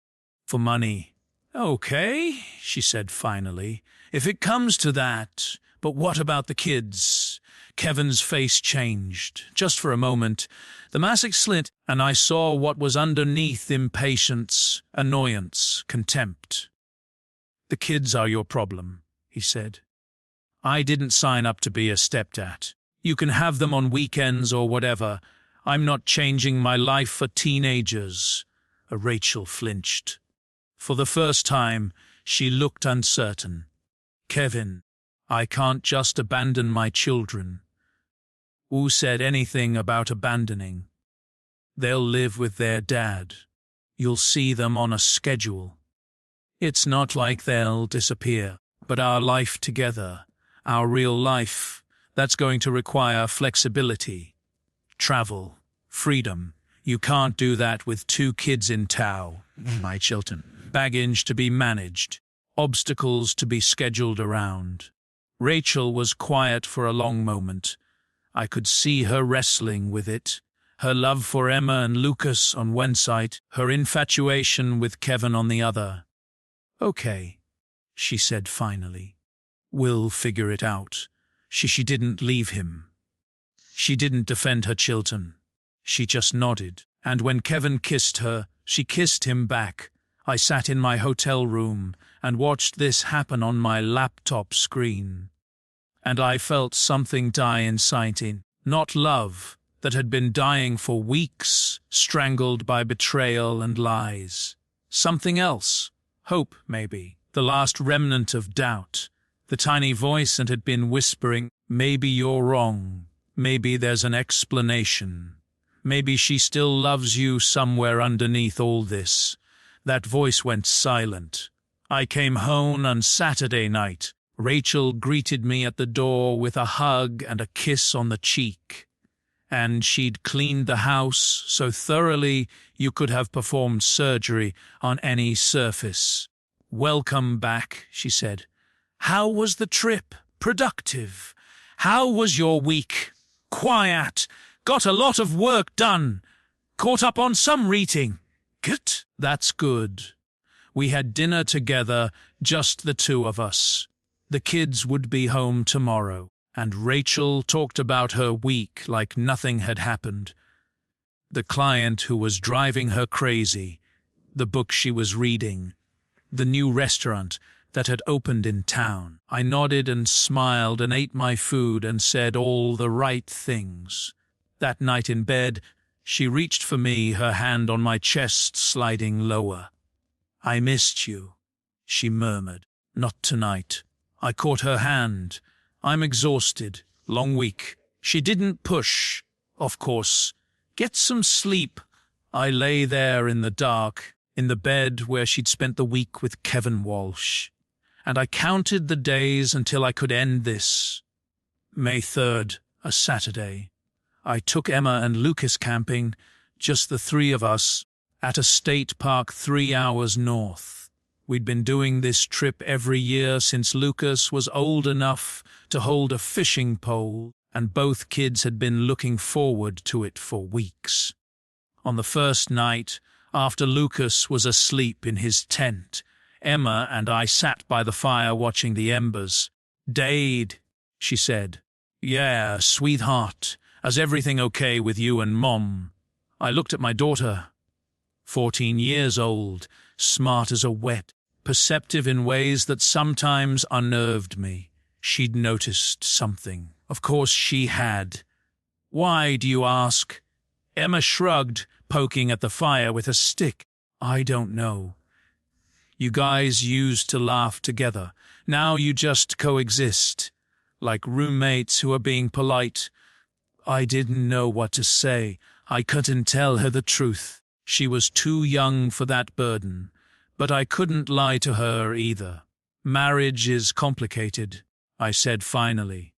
Speaker 1: For money. Okay, she said finally, if it comes to that, but what about the kids? Kevin's face changed. Just for a moment, the mask slid, and I saw what was underneath: impatience, annoyance, contempt. The kids are your problem, he said. I didn't sign up to be a stepdad. You can have them on weekends or whatever. I'm not changing my life for teenagers. Rachel flinched. For the first time, she looked uncertain. Kevin, I can't just abandon my children. Who said anything about abandoning? They'll live with their dad. You'll see them on a schedule. It's not like they'll disappear, but our life together, our real life, that's going to require flexibility, travel, freedom. You can't do that with 2 kids in tow, my children. Baggage to be managed, obstacles to be scheduled around. Rachel was quiet for a long moment. I could see her wrestling with it, her love for Emma and Lucas on one side, her infatuation with Kevin on the other. Okay, she said finally. We'll figure it out. She didn't leave him. She didn't defend her children. She just nodded, and when Kevin kissed her, she kissed him back. I sat in my hotel room and watched this happen on my laptop screen. And I felt something die inside me, not love, that had been dying for weeks, strangled by betrayal and lies. Something else, hope maybe, the last remnant of doubt. The tiny voice that had been whispering, maybe you're wrong, maybe there's an explanation. Maybe she still loves you somewhere underneath all this. That voice went silent. I came home on Saturday night. Rachel greeted me at the door with a hug and a kiss on the cheek. And she'd cleaned the house so thoroughly you could have performed surgery on any surface. Welcome back, she said. How was the trip? Productive. How was your week? Quiet. Got a lot of work done. Caught up on some reading. Good. That's good. We had dinner together, just the 2 of us. The kids would be home tomorrow, and Rachel talked about her week like nothing had happened. the client who was driving her crazy, the book she was reading, the new restaurant that had opened in town. I nodded and smiled and ate my food and said all the right things. That night in bed, she reached for me, her hand on my chest sliding lower. "I missed you," she murmured. "Not tonight." I caught her hand. "I'm exhausted. Long week." She didn't push, of course. "Get some sleep." I lay there in the dark, in the bed where she'd spent the week with Kevin Walsh, and I counted the days until I could end this. May 3rd, a Saturday. I took Emma and Lucas camping, just the three of us, at a state park 3 hours north. We'd been doing this trip every year since Lucas was old enough to hold a fishing pole, and both kids had been looking forward to it for weeks. On the first night, after Lucas was asleep in his tent, Emma and I sat by the fire watching the embers. "Dade," she said. "Yeah, sweetheart. Is everything okay with you and Mom?" I looked at my daughter. 14 years old, smart as a whet, perceptive in ways that sometimes unnerved me. She'd noticed something. Of course she had. "Why, do you ask?" Emma shrugged, poking at the fire with a stick. "I don't know. You guys used to laugh together. Now you just coexist, like roommates who are being polite." I didn't know what to say. I couldn't tell her the truth. She was too young for that burden, but I couldn't lie to her either. "Marriage is complicated," I said finally.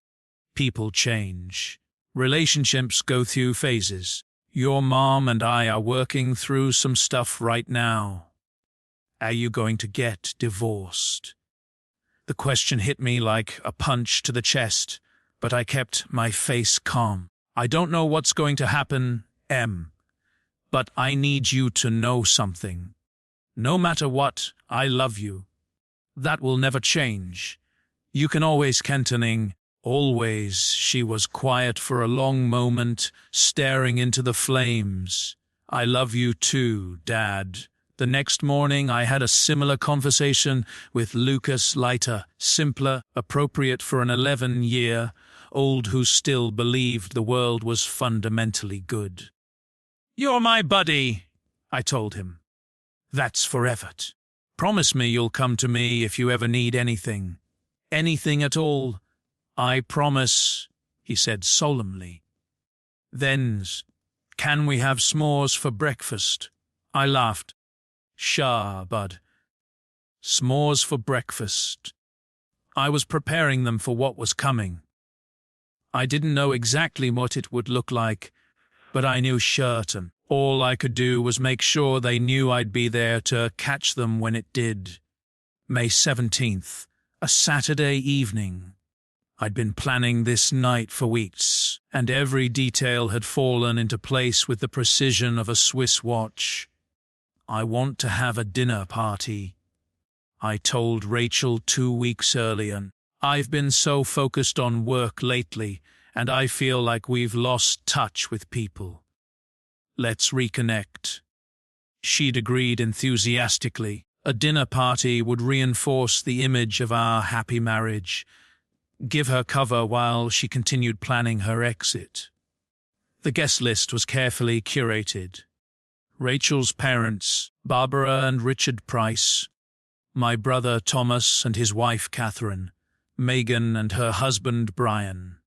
Speaker 1: "People change. Relationships go through phases. Your mom and I are working through some stuff right now. Are you going to get divorced?" The question hit me like a punch to the chest, but I kept my face calm. "I don't know what's going to happen, Em, but I need you to know something. No matter what, I love you. That will never change. You can always Kentoning." "Always." She was quiet for a long moment, staring into the flames. "I love you too, Dad." The next morning I had a similar conversation with Lucas, lighter, simpler, appropriate for an 11-year-old who still believed the world was fundamentally good. "You're my buddy," I told him. "That's forever. Promise me you'll come to me if you ever need anything. Anything at all." "I promise," he said solemnly. "Then, can we have s'mores for breakfast?" I laughed. "Sure, bud. S'mores for breakfast." I was preparing them for what was coming. I didn't know exactly what it would look like, but I knew certain. All I could do was make sure they knew I'd be there to catch them when it did. May 17th, a Saturday evening. I'd been planning this night for weeks, and every detail had fallen into place with the precision of a Swiss watch. "I want to have a dinner party," I told Rachel 2 weeks earlier. "I've been so focused on work lately, and I feel like we've lost touch with people. Let's reconnect." She'd agreed enthusiastically. A dinner party would reinforce the image of our happy marriage, give her cover while she continued planning her exit. The guest list was carefully curated. Rachel's parents, Barbara and Richard Price, my brother Thomas and his wife Catherine, Megan and her husband Brian,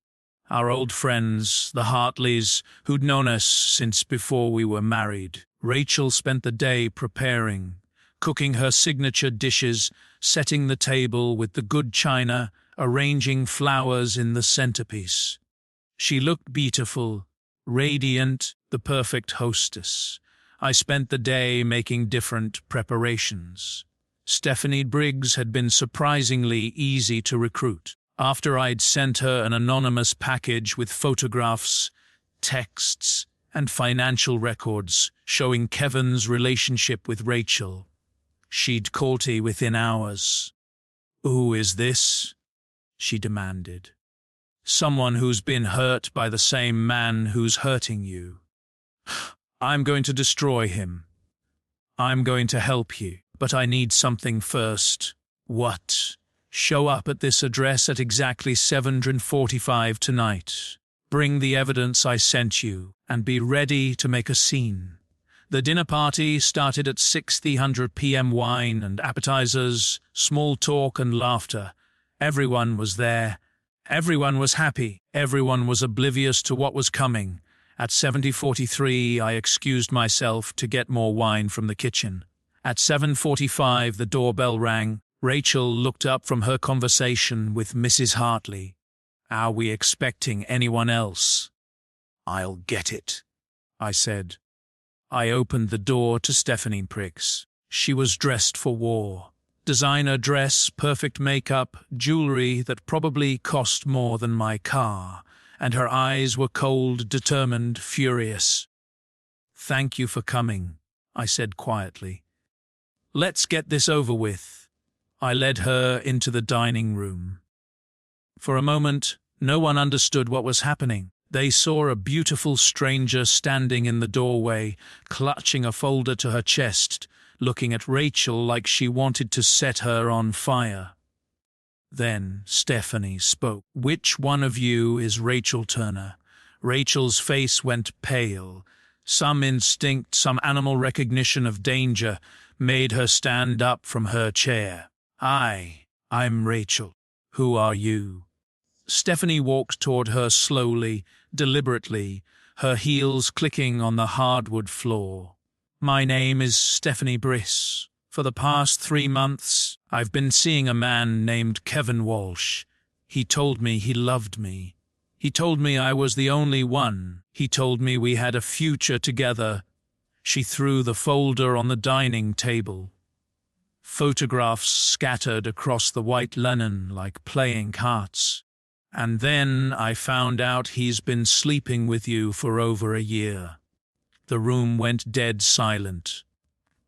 Speaker 1: our old friends, the Hartleys, who'd known us since before we were married. Rachel spent the day preparing, cooking her signature dishes, setting the table with the good china, arranging flowers in the centerpiece. She looked beautiful, radiant, the perfect hostess. I spent the day making different preparations. Stephanie Briggs had been surprisingly easy to recruit. After I'd sent her an anonymous package with photographs, texts, and financial records showing Kevin's relationship with Rachel, she'd called me within hours. "Who is this?" she demanded. "Someone who's been hurt by the same man who's hurting you." I'm going to destroy him. I'm going to help you, but I need something first. What? Show up at this address at exactly 7:45 tonight. Bring the evidence I sent you, and be ready to make a scene. The dinner party started at 6:00 p.m. Wine and appetizers, small talk and laughter. Everyone was there. Everyone was happy. Everyone was oblivious to what was coming. At 7:43, I excused myself to get more wine from the kitchen. At 7:45, the doorbell rang. Rachel looked up from her conversation with Mrs. Hartley. Are we expecting anyone else? I'll get it, I said. I opened the door to Stephanie Priggs. She was dressed for war. Designer dress, perfect makeup, jewelry that probably cost more than my car, and her eyes were cold, determined, furious. Thank you for coming, I said quietly. Let's get this over with. I led her into the dining room. For a moment, no one understood what was happening. They saw a beautiful stranger standing in the doorway, clutching a folder to her chest, looking at Rachel like she wanted to set her on fire. Then Stephanie spoke. Which one of you is Rachel Turner? Rachel's face went pale. Some instinct, some animal recognition of danger made her stand up from her chair. I'm Rachel. Who are you? Stephanie walked toward her slowly, deliberately, her heels clicking on the hardwood floor. My name is Stephanie Briss. For the past 3 months, I've been seeing a man named Kevin Walsh. He told me he loved me. He told me I was the only one. He told me we had a future together. She threw the folder on the dining table. Photographs scattered across the white linen like playing cards. And then I found out he's been sleeping with you for over a year. The room went dead silent.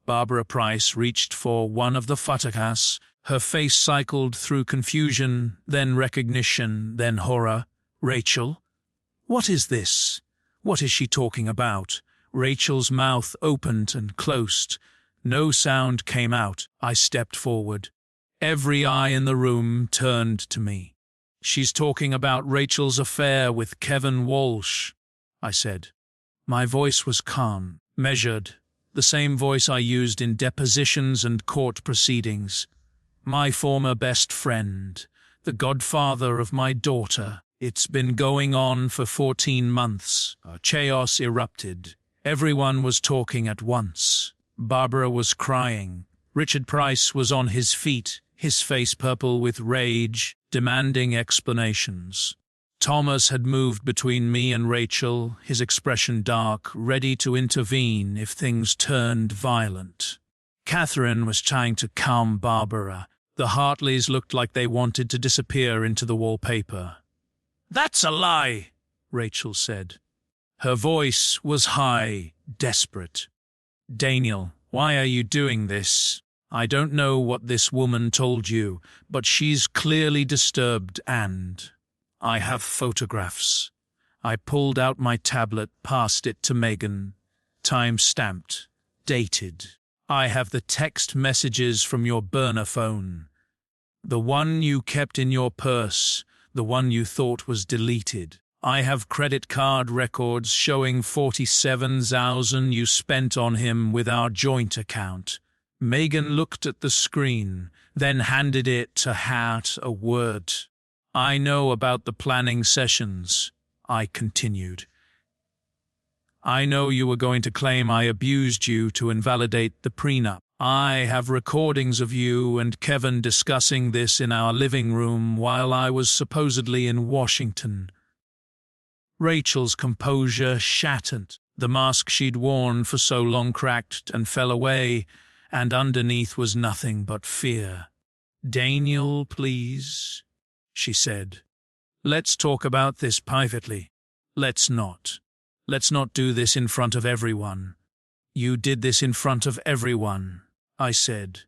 Speaker 1: Barbara Price reached for one of the photographs. Her face cycled through confusion, then recognition, then horror. Rachel? What is this? What is she talking about? Rachel's mouth opened and closed. No sound came out. I stepped forward. Every eye in the room turned to me. She's talking about Rachel's affair with Kevin Walsh, I said. My voice was calm, measured, the same voice I used in depositions and court proceedings. My former best friend, the godfather of my daughter. It's been going on for 14 months. Chaos erupted. Everyone was talking at once. Barbara was crying. Richard Price was on his feet, his face purple with rage, demanding explanations. Thomas had moved between me and Rachel, his expression dark, ready to intervene if things turned violent. Catherine was trying to calm Barbara. The Hartleys looked like they wanted to disappear into the wallpaper. That's a lie, Rachel said. Her voice was high, desperate. Daniel, why are you doing this? I don't know what this woman told you, but she's clearly disturbed and... I have photographs. I pulled out my tablet, passed it to Megan. Time-stamped, dated. I have the text messages from your burner phone. The one you kept in your purse, the one you thought was deleted. I have credit card records showing $47,000 you spent on him with our joint account. Megan looked at the screen, then handed it to Hart a word. I know about the planning sessions, I continued. I know you were going to claim I abused you to invalidate the prenup. I have recordings of you and Kevin discussing this in our living room while I was supposedly in Washington. Rachel's composure shattered. The mask she'd worn for so long cracked and fell away, and underneath was nothing but fear. Daniel, please, she said. Let's talk about this privately. Let's not. Let's not do this in front of everyone. You did this in front of everyone, I said.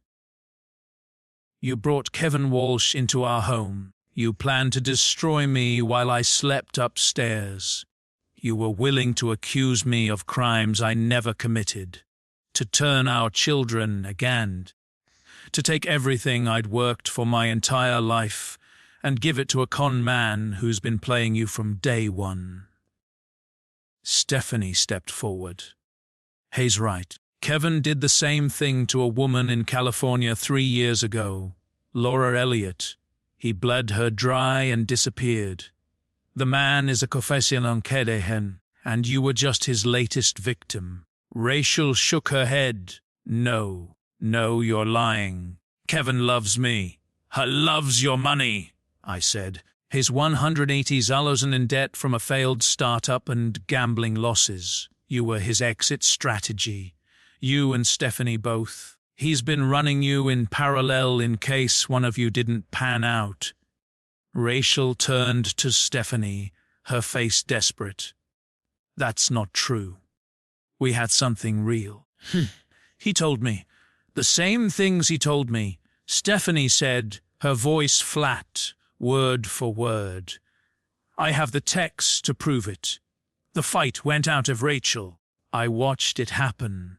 Speaker 1: You brought Kevin Walsh into our home. You planned to destroy me while I slept upstairs. You were willing to accuse me of crimes I never committed, to turn our children again, to take everything I'd worked for my entire life and give it to a con man who's been playing you from day one." Stephanie stepped forward. "He's right. Kevin did the same thing to a woman in California 3 years ago, Laura Elliott. He bled her dry and disappeared. The man is a confession queden, and you were just his latest victim." Rachel shook her head. No, you're lying. Kevin loves me. He loves your money," I said. "His $180,000 in debt from a failed startup and gambling losses. You were his exit strategy. You and Stephanie both. He's been running you in parallel in case one of you didn't pan out." Rachel turned to Stephanie, her face desperate. "That's not true. We had something real. He told me. The same things he told me," Stephanie said, her voice flat, word for word. "I have the text to prove it. The fight went out of Rachel. I watched it happen.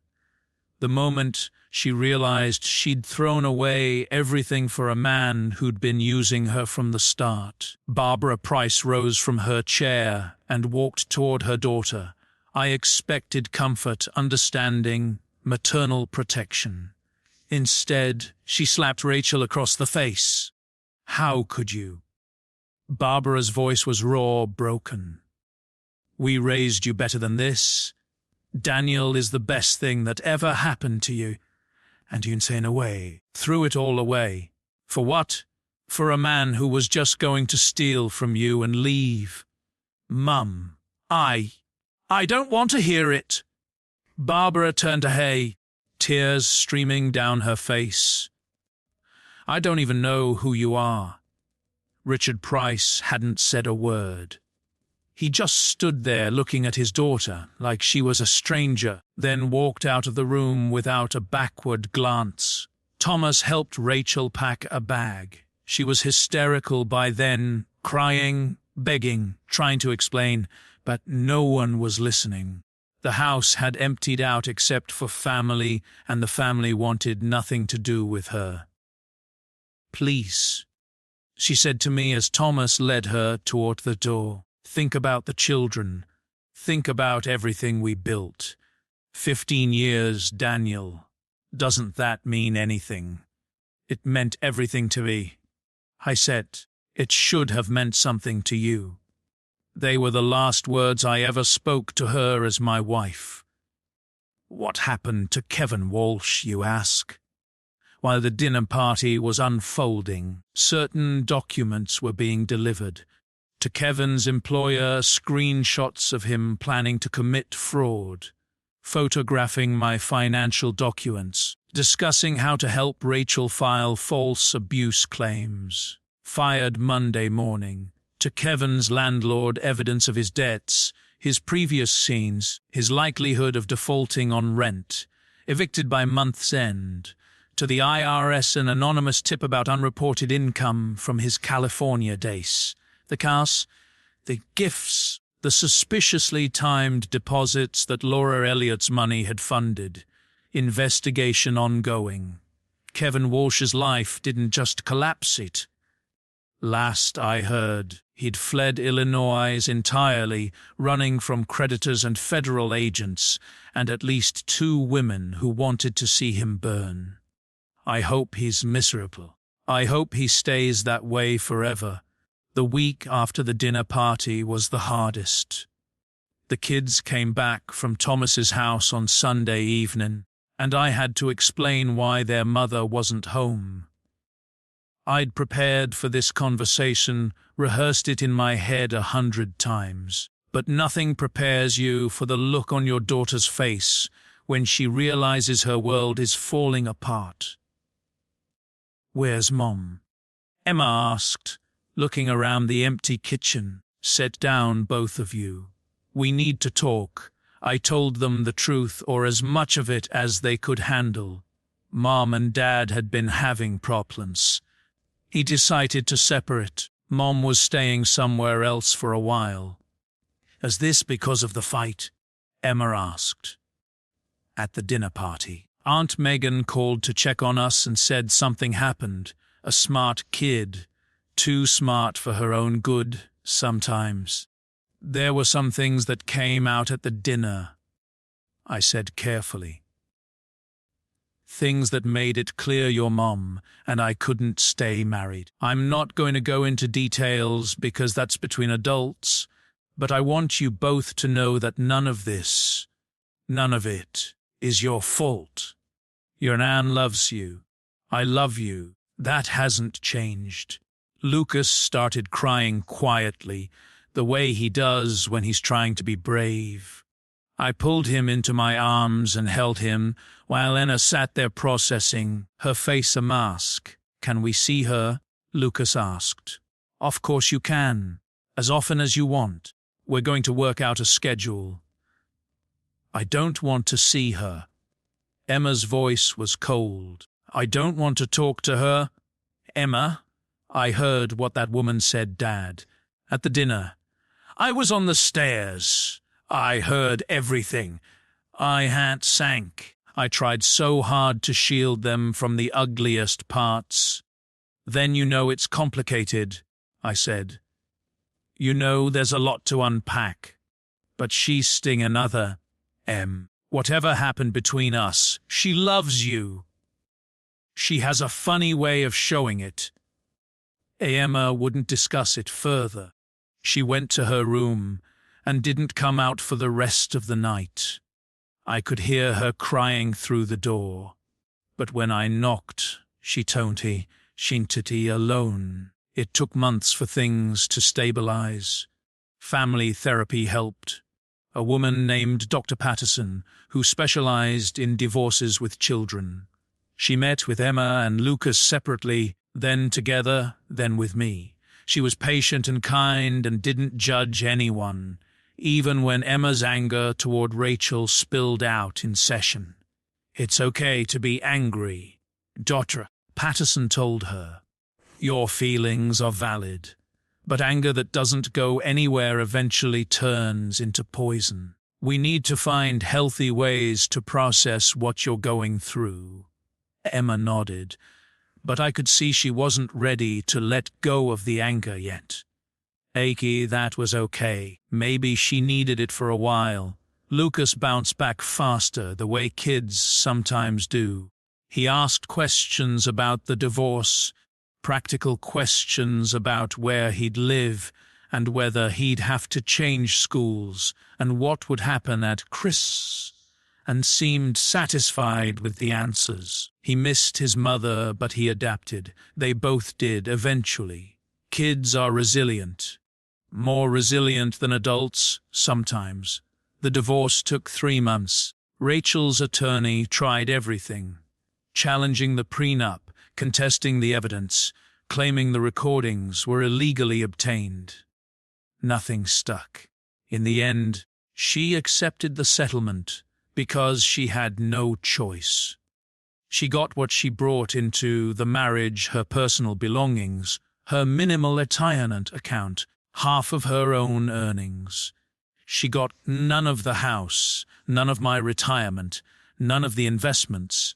Speaker 1: The moment she realized she'd thrown away everything for a man who'd been using her from the start. Barbara Price rose from her chair and walked toward her daughter. I expected comfort, understanding, maternal protection. Instead, she slapped Rachel across the face. "How could you?" Barbara's voice was raw, broken. "We raised you better than this. Daniel is the best thing that ever happened to you. And you insane away, threw it all away. For what? For a man who was just going to steal from you and leave. Mum, I don't want to hear it." Barbara turned to Hay, tears streaming down her face. "I don't even know who you are." Richard Price hadn't said a word. He just stood there looking at his daughter like she was a stranger, then walked out of the room without a backward glance. Thomas helped Rachel pack a bag. She was hysterical by then, crying, begging, trying to explain, but no one was listening. The house had emptied out except for family, and the family wanted nothing to do with her. "Please," she said to me as Thomas led her toward the door. "Think about the children. Think about everything we built. 15 years, Daniel. Doesn't that mean anything?" "It meant everything to me." I said, "It should have meant something to you." They were the last words I ever spoke to her as my wife. What happened to Kevin Walsh, you ask? While the dinner party was unfolding, certain documents were being delivered. To Kevin's employer, screenshots of him planning to commit fraud, photographing my financial documents, discussing how to help Rachel file false abuse claims. Fired Monday morning. To Kevin's landlord, evidence of his debts, his previous scenes, his likelihood of defaulting on rent, evicted by month's end. To the IRS, an anonymous tip about unreported income from his California days. The cars, the gifts, the suspiciously timed deposits that Laura Elliott's money had funded. Investigation ongoing. Kevin Walsh's life didn't just collapse it. Last I heard, he'd fled Illinois entirely, running from creditors and federal agents, and at least 2 women who wanted to see him burn. I hope he's miserable. I hope he stays that way forever. The week after the dinner party was the hardest. The kids came back from Thomas's house on Sunday evening, and I had to explain why their mother wasn't home. I'd prepared for this conversation, rehearsed it in my head 100 times, but nothing prepares you for the look on your daughter's face when she realizes her world is falling apart. "Where's Mom?" Emma asked, looking around the empty kitchen. "Sit down, both of you. We need to talk." I told them the truth, or as much of it as they could handle. Mom and Dad had been having problems. He decided to separate. Mom was staying somewhere else for a while. Is this because of the fight? Emma asked. At the dinner party, Aunt Megan called to check on us and said something happened. A smart kid, too smart for her own good sometimes. There were some things that came out at the dinner, I said carefully. Things that made it clear your mom and I couldn't stay married. I'm not going to go into details because that's between adults, but I want you both to know that none of it, is your fault. Your Nan loves you. I love you. That hasn't changed. Lucas started crying quietly, the way he does when he's trying to be brave. I pulled him into my arms and held him, while Anna sat there processing, her face a mask. Can we see her? Lucas asked. Of course you can, as often as you want. We're going to work out a schedule. I don't want to see her. Emma's voice was cold. I don't want to talk to her. Emma, I heard what that woman said, Dad, at the dinner. I was on the stairs. I heard everything. I hat sank. I tried so hard to shield them from the ugliest parts. Then you know it's complicated, I said. You know there's a lot to unpack. But she's sting another, Em. Whatever happened between us, she loves you. She has a funny way of showing it. Emma wouldn't discuss it further. She went to her room and didn't come out for the rest of the night. I could hear her crying through the door. But when I knocked, she tonti, shintiti alone. It took months for things to stabilize. Family therapy helped. A woman named Dr. Patterson, who specialized in divorces with children. She met with Emma and Lucas separately, then together, then with me. She was patient and kind and didn't judge anyone, even when Emma's anger toward Rachel spilled out in session. It's okay to be angry, Dr. Patterson told her. Your feelings are valid, but anger that doesn't go anywhere eventually turns into poison. We need to find healthy ways to process what you're going through. Emma nodded, but I could see she wasn't ready to let go of the anger yet. Achy, that was okay. Maybe she needed it for a while. Lucas bounced back faster, the way kids sometimes do. He asked questions about the divorce, practical questions about where he'd live and whether he'd have to change schools and what would happen at Chris, and seemed satisfied with the answers. He missed his mother, but he adapted. They both did, eventually. Kids are resilient. More resilient than adults, sometimes. The divorce took 3 months. Rachel's attorney tried everything. Challenging the prenup, contesting the evidence, claiming the recordings were illegally obtained. Nothing stuck. In the end, she accepted the settlement because she had no choice. She got what she brought into the marriage, her personal belongings, her minimal retirement account, half of her own earnings. She got none of the house, none of my retirement, none of the investments.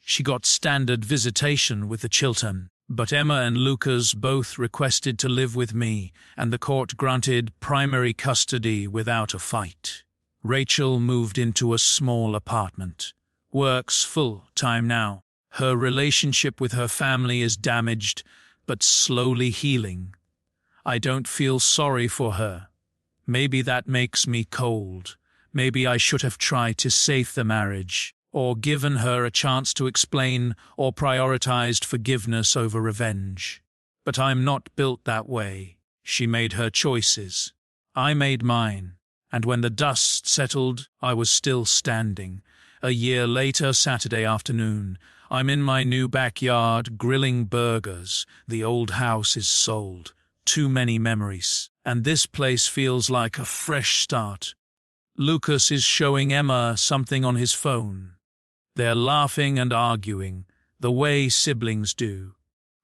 Speaker 1: She got standard visitation with the Chiltern, but Emma and Lucas both requested to live with me, and the court granted primary custody without a fight. Rachel moved into a small apartment. Works full-time now. Her relationship with her family is damaged, but slowly healing. I don't feel sorry for her. Maybe that makes me cold. Maybe I should have tried to save the marriage, or given her a chance to explain, or prioritized forgiveness over revenge. But I'm not built that way. She made her choices. I made mine. And when the dust settled, I was still standing. A year later, Saturday afternoon, I'm in my new backyard grilling burgers. The old house is sold. Too many memories. And this place feels like a fresh start. Lucas is showing Emma something on his phone. They're laughing and arguing, the way siblings do.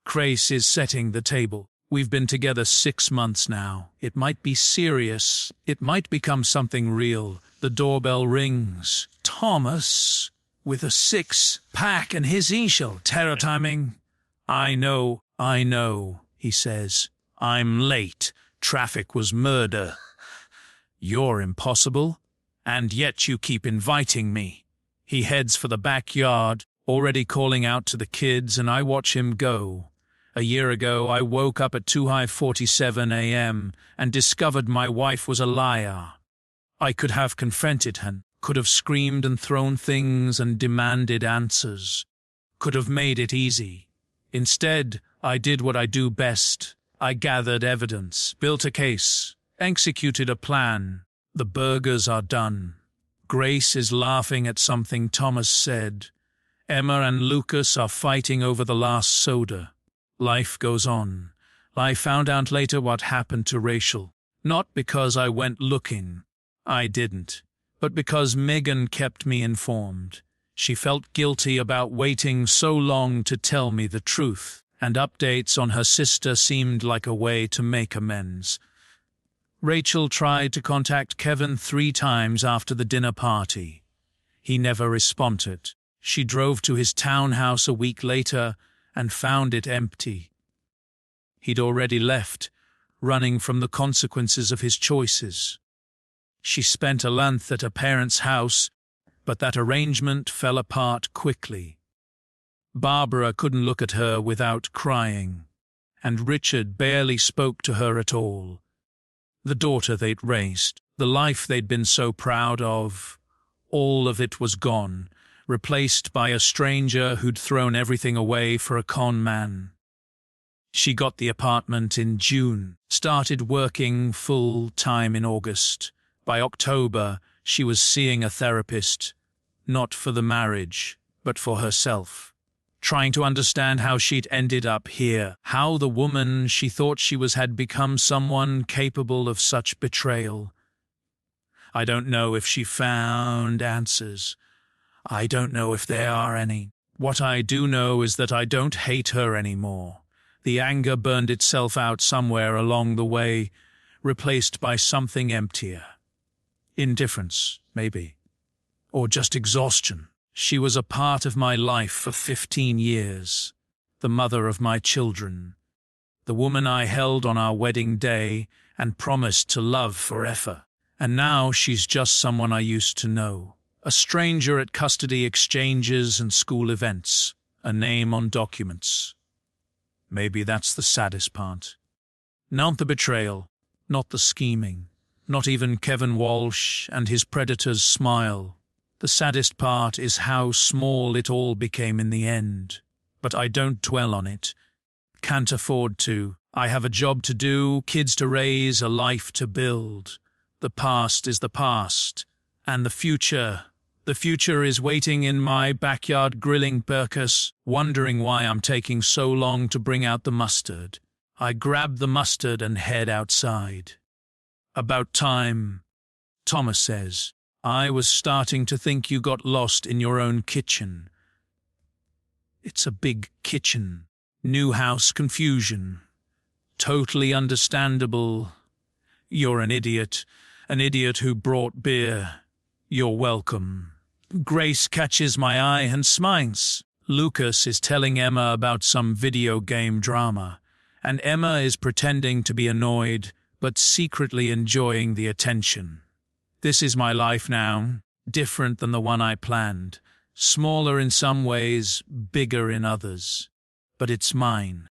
Speaker 1: Grace is setting the table. We've been together 6 months now. It might be serious. It might become something real. The doorbell rings. Thomas, with a 6-pack and his initial. Terror timing. I know, he says. I'm late. Traffic was murder. You're impossible, and yet you keep inviting me. He heads for the backyard, already calling out to the kids, and I watch him go. A year ago, I woke up at 2:47 a.m. and discovered my wife was a liar. I could have confronted her, could have screamed and thrown things and demanded answers, could have made it easy. Instead, I did what I do best. I gathered evidence, built a case, executed a plan. The burgers are done. Grace is laughing at something Thomas said. Emma and Lucas are fighting over the last soda. Life goes on. I found out later what happened to Rachel. Not because I went looking. I didn't. But because Megan kept me informed. She felt guilty about waiting so long to tell me the truth, and updates on her sister seemed like a way to make amends. Rachel tried to contact Kevin 3 times after the dinner party. He never responded. She drove to his townhouse a week later and found it empty. He'd already left, running from the consequences of his choices. She spent a month at her parents' house, but that arrangement fell apart quickly. Barbara couldn't look at her without crying, and Richard barely spoke to her at all. The daughter they'd raised, the life they'd been so proud of, all of it was gone, replaced by a stranger who'd thrown everything away for a con man. She got the apartment in June, started working full-time in August. By October, she was seeing a therapist, not for the marriage, but for herself, trying to understand how she'd ended up here, how the woman she thought she was had become someone capable of such betrayal. I don't know if she found answers. I don't know if there are any. What I do know is that I don't hate her anymore. The anger burned itself out somewhere along the way, replaced by something emptier. Indifference, maybe. Or just exhaustion. She was a part of my life for 15 years. The mother of my children. The woman I held on our wedding day and promised to love forever. And now she's just someone I used to know. A stranger at custody exchanges and school events. A name on documents. Maybe that's the saddest part. Not the betrayal, not the scheming, not even Kevin Walsh and his predator's smile. The saddest part is how small it all became in the end. But I don't dwell on it. Can't afford to. I have a job to do, kids to raise, a life to build. The past is the past. And the future is waiting in my backyard grilling burkas, wondering why I'm taking so long to bring out the mustard. I grab the mustard and head outside. About time, Thomas says. I was starting to think you got lost in your own kitchen. It's a big kitchen. New house confusion. Totally understandable. You're an idiot who brought beer. You're welcome. Grace catches my eye and smiles. Lucas is telling Emma about some video game drama, and Emma is pretending to be annoyed, but secretly enjoying the attention. This is my life now, different than the one I planned, smaller in some ways, bigger in others. But it's mine.